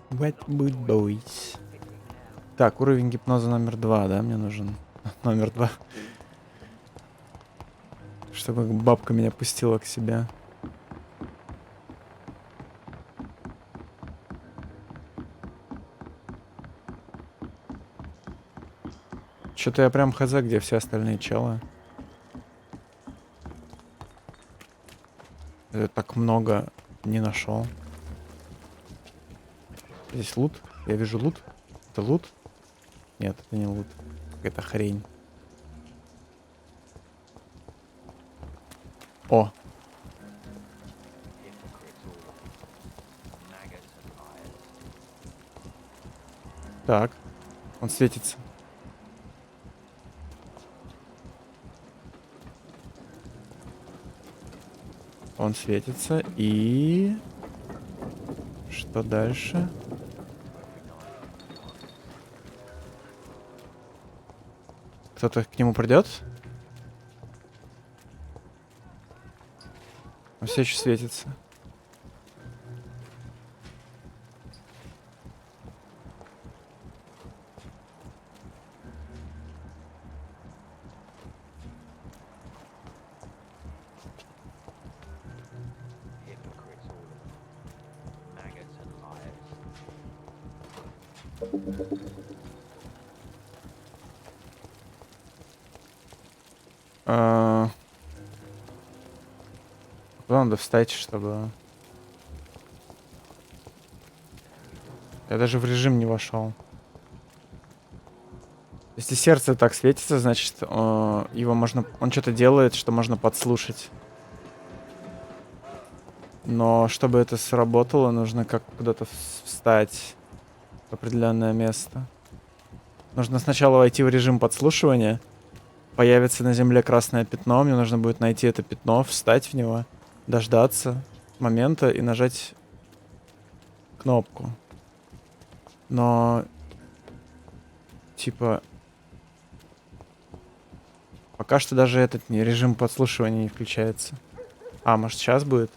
Wet Boot Boys. Так, уровень гипноза номер 2, да, мне нужен? Номер 2. Чтобы бабка меня пустила к себе. Что-то я прям хз, где все остальные челы. Я так много не нашел. Здесь лут. Я вижу лут. Это лут? Нет, это не лут. Какая-то хрень. О! Так. Он светится. Он светится. И... Что дальше? Кто-то к нему придет? Он все еще светится. Куда надо встать, чтобы... Я даже в режим не вошел. Если сердце так светится, значит, его можно... Он что-то делает, что можно подслушать. Но чтобы это сработало, нужно как куда-то встать в определенное место. Нужно сначала войти в режим подслушивания. Появится на земле красное пятно. Мне нужно будет найти это пятно, встать в него, дождаться момента и нажать кнопку. Но... Типа... Пока что даже этот режим подслушивания не включается. А, может сейчас будет?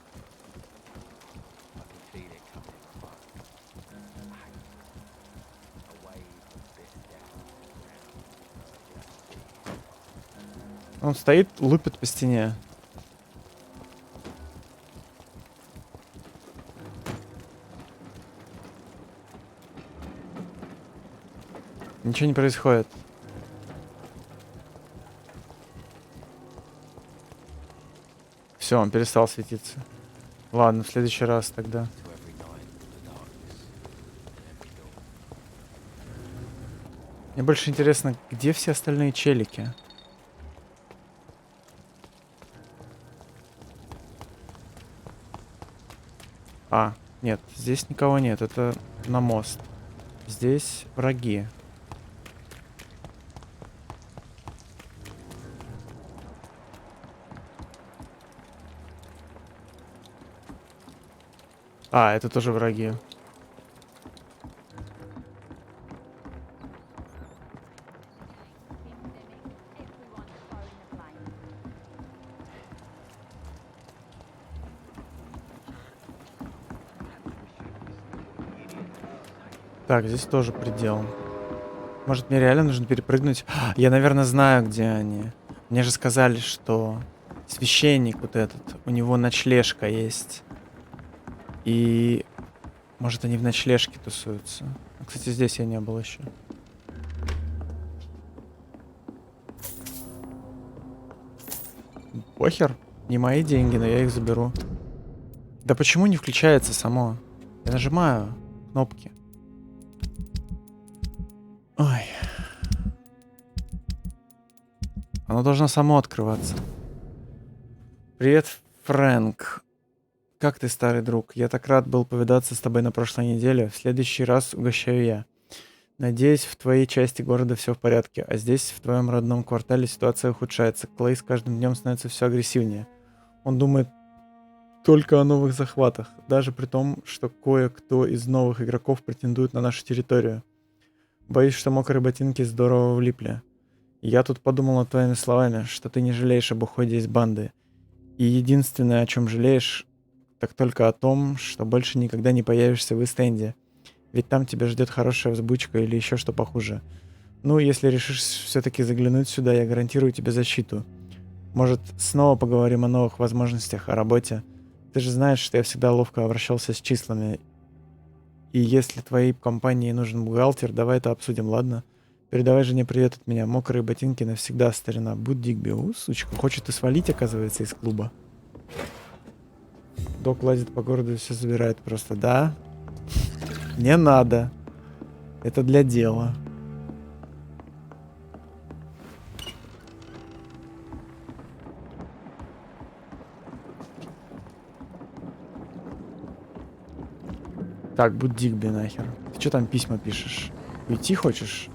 Он стоит, лупит по стене. Ничего не происходит. Все, он перестал светиться. Ладно, в следующий раз тогда. Мне больше интересно, где все остальные челики? А, нет, здесь никого нет, это на мост. Здесь враги. А, это тоже враги. Так, здесь тоже предел. Может, мне реально нужно перепрыгнуть? Я, наверное, знаю, где они. Мне же сказали, что священник вот этот, у него ночлежка есть. И... Может, они в ночлежке тусуются. Кстати, здесь я не был еще. Похер. Не мои деньги, но я их заберу. Да почему не включается само? Я нажимаю кнопки. Ой. Оно должно само открываться. Привет, Фрэнк. Как ты, старый друг? Я так рад был повидаться с тобой на прошлой неделе. В следующий раз угощаю я. Надеюсь, в твоей части города все в порядке, а здесь, в твоем родном квартале, ситуация ухудшается. Клей с каждым днем становится все агрессивнее. Он думает только о новых захватах, даже при том, что кое-кто из новых игроков претендует на нашу территорию. Боюсь, что мокрые ботинки здорово влипли. Я тут подумал над твоими словами, что ты не жалеешь об уходе из банды. И единственное, о чем жалеешь, так только о том, что больше никогда не появишься в Ист-Энде. Ведь там тебя ждет хорошая взбучка или еще что похуже. Ну, если решишь все-таки заглянуть сюда, я гарантирую тебе защиту. Может, снова поговорим о новых возможностях, о работе. Ты же знаешь, что я всегда ловко обращался с числами. И если твоей компании нужен бухгалтер, давай это обсудим, ладно? Передавай жене привет от меня. Мокрые ботинки навсегда, старина. Будь Дигби. Сучка, хочет и свалить, оказывается, из клуба. Док лазит по городу и все забирает просто. Да? Не надо. Это для дела. Так, будь Дигби нахер. Ты что там письма пишешь? Уйти хочешь?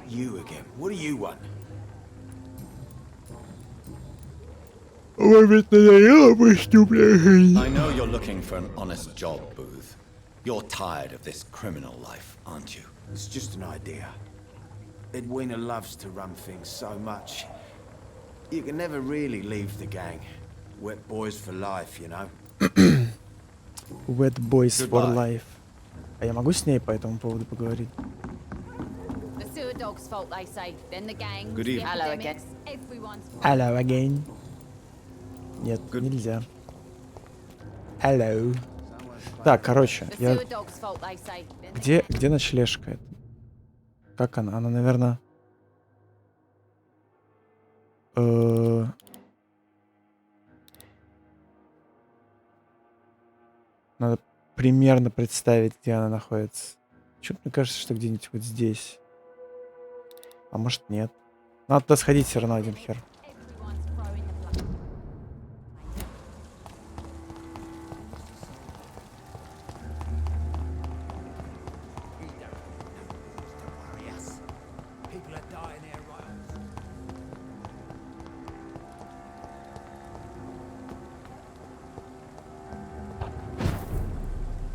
You again. What do you want? I know you're looking for an honest job, Booth. You're tired of this criminal life, aren't you? It's just an idea. Edwina loves to run things so much. You can never really leave the gang. Wet boys for life, you know. Wet boys for life. А я могу с ней по этому поводу поговорить? The sewer dog's fault, they say. Then the gang. Good evening. Hello again. Everyone's fault. Hello again. Нет, нельзя. Hello. Так, короче, The я... sewer dog's fault, they say. Где ночлежка? Как она? Она, наверное... Надо примерно представить, где она находится. Чё-то мне кажется, что где-нибудь вот здесь. А может нет. Надо туда сходить все равно один хер.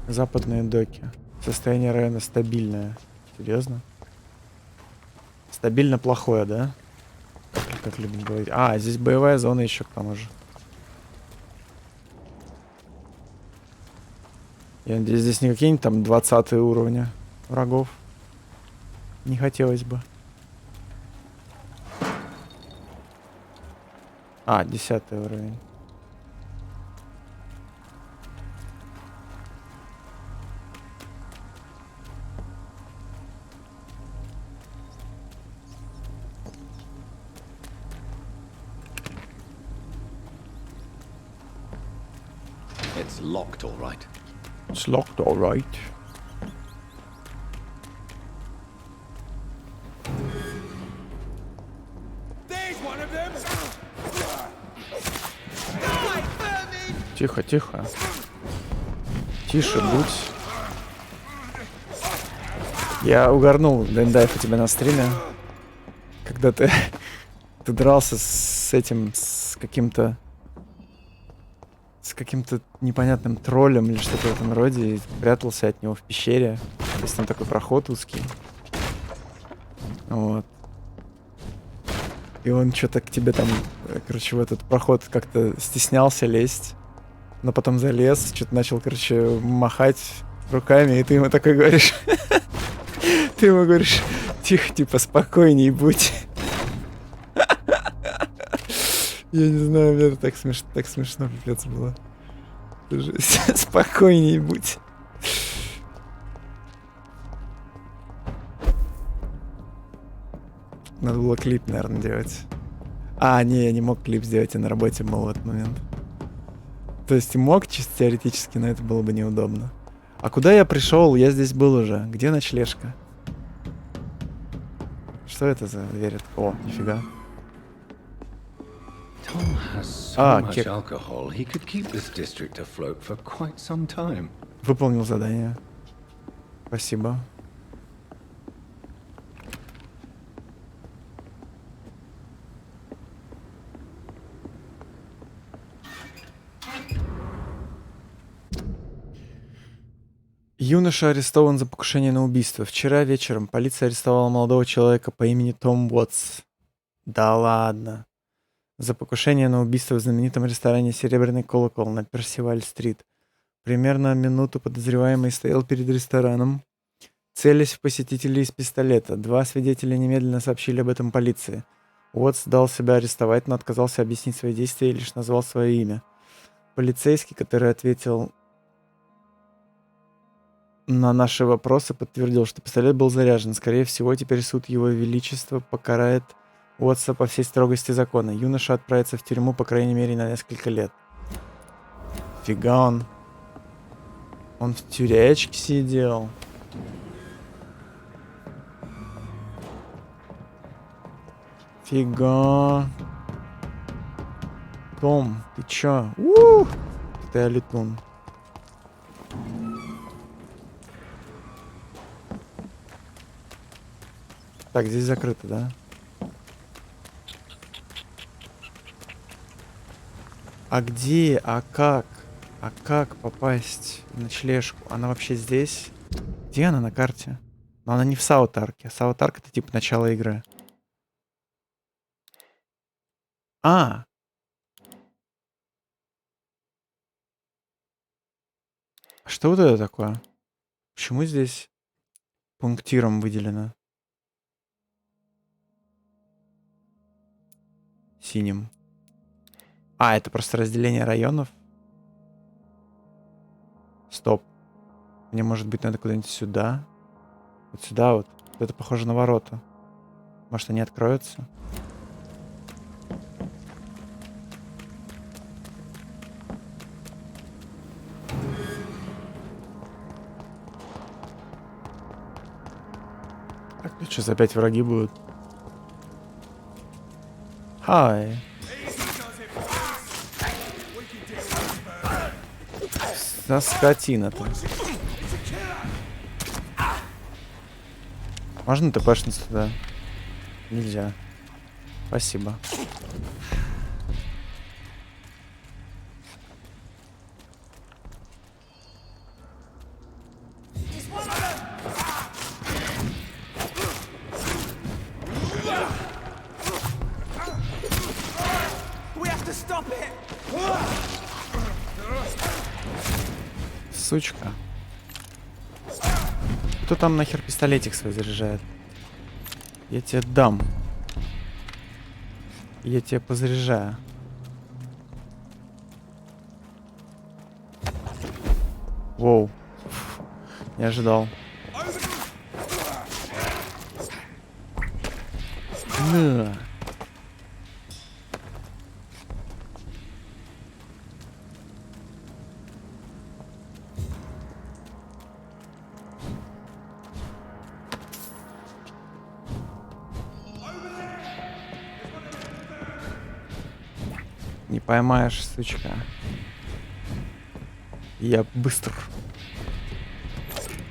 Западные доки. Состояние района стабильное. Серьезно? Стабильно плохое, да? Как любим говорить. А, здесь боевая зона еще к тому же. Я надеюсь, здесь не какие-нибудь там 20 уровня врагов. Не хотелось бы. А, 10 уровень. It's locked, all right. It's locked, all right. Тихо, тихо. Тише будь. Я угорнул геймдайв у тебя на стриме, когда ты дрался с этим, с каким-то непонятным троллем или что-то в этом роде, и прятался от него в пещере. То есть там такой проход узкий. Вот. И он что-то к тебе там, короче, в этот проход как-то стеснялся лезть. Но потом залез, что-то начал, короче, махать руками, и ты ему такой говоришь... Ты ему говоришь, тихо, типа, спокойней будь. Я не знаю, мне это так смешно, пипец было. Спокойней будь. Надо было клип, наверное, делать. А, не, я не мог клип сделать, я на работе был в этот момент. То есть мог чисто теоретически, но это было бы неудобно. А куда я пришел? Я здесь был уже. Где ночлежка? Что это за дверь? О, нифига. Tom has so much кек. alcohol, he could keep this district afloat for quite some time. Выполнил задание. Спасибо. Юноша арестован за покушение на убийство. Вчера вечером полиция арестовала молодого человека по имени Том Уотс. Да ладно. За покушение на убийство в знаменитом ресторане «Серебряный колокол» на Персиваль-стрит. Примерно минуту подозреваемый стоял перед рестораном, целясь в посетителей из пистолета. 2 свидетеля немедленно сообщили об этом полиции. Уотс дал себя арестовать, но отказался объяснить свои действия и лишь назвал свое имя. Полицейский, который ответил на наши вопросы, подтвердил, что пистолет был заряжен. Скорее всего, теперь суд Его Величества покарает Уотса по всей строгости закона. Юноша отправится в тюрьму, по крайней мере, на несколько лет. Фига он. Он в тюрячке сидел. Фига. Том, ты чё? Ты летун. Так, здесь закрыто, да? А где? А как? А как попасть в ночлежку? Она вообще здесь? Где она на карте? Но она не в Саут-Арке. Саут-Арк — это типа начало игры. А! Что вот это такое? Почему здесь пунктиром выделено? Синим. А, это просто разделение районов? Стоп. Мне, может быть, надо куда-нибудь сюда? Вот сюда вот. Это похоже на ворота. Может, они откроются? Так, тут сейчас опять враги будут. Хай. За скотина-то. Можно тпшнуться туда? Нельзя. Спасибо. Сучка. Кто там нахер пистолетик свой заряжает? Я тебе дам. Я тебе позаряжаю. Воу. Не ожидал. На. Не поймаешь, сучка. Я быстр.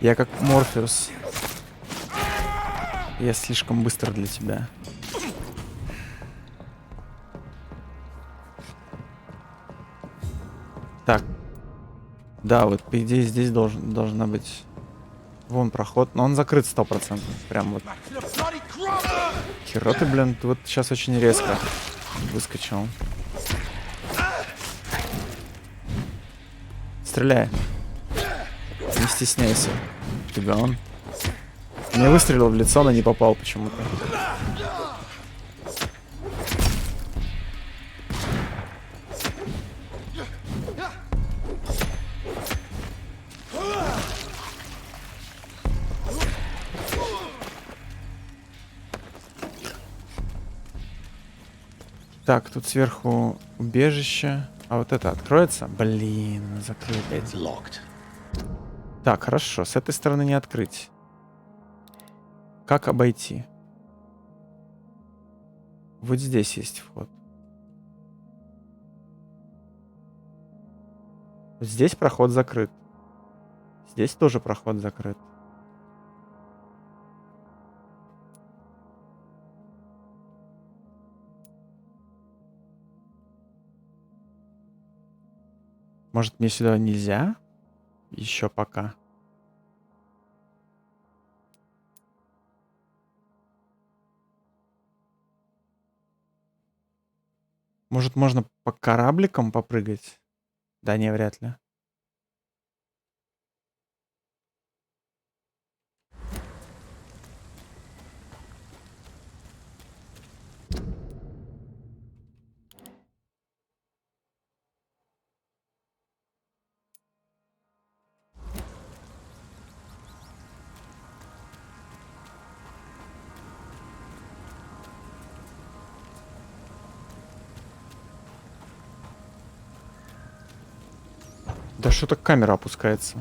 Я как Морфеус. Я слишком быстр для тебя. Так. Да, вот по идее здесь должна быть... Вон проход, но он закрыт 100%. Прям вот. Херо ты, блин, ты вот сейчас очень резко выскочил. Стреляй. Не стесняйся. Фиган. Мне выстрелил в лицо, но не попал почему-то. Так, тут сверху убежище. А вот это откроется? Блин, закрыто. Так, хорошо. С этой стороны не открыть. Как обойти? Вот здесь есть вход. Здесь проход закрыт. Здесь тоже проход закрыт. Может, мне сюда нельзя? Еще пока. Может, можно по корабликам попрыгать? Да не, вряд ли. Да что-то камера опускается.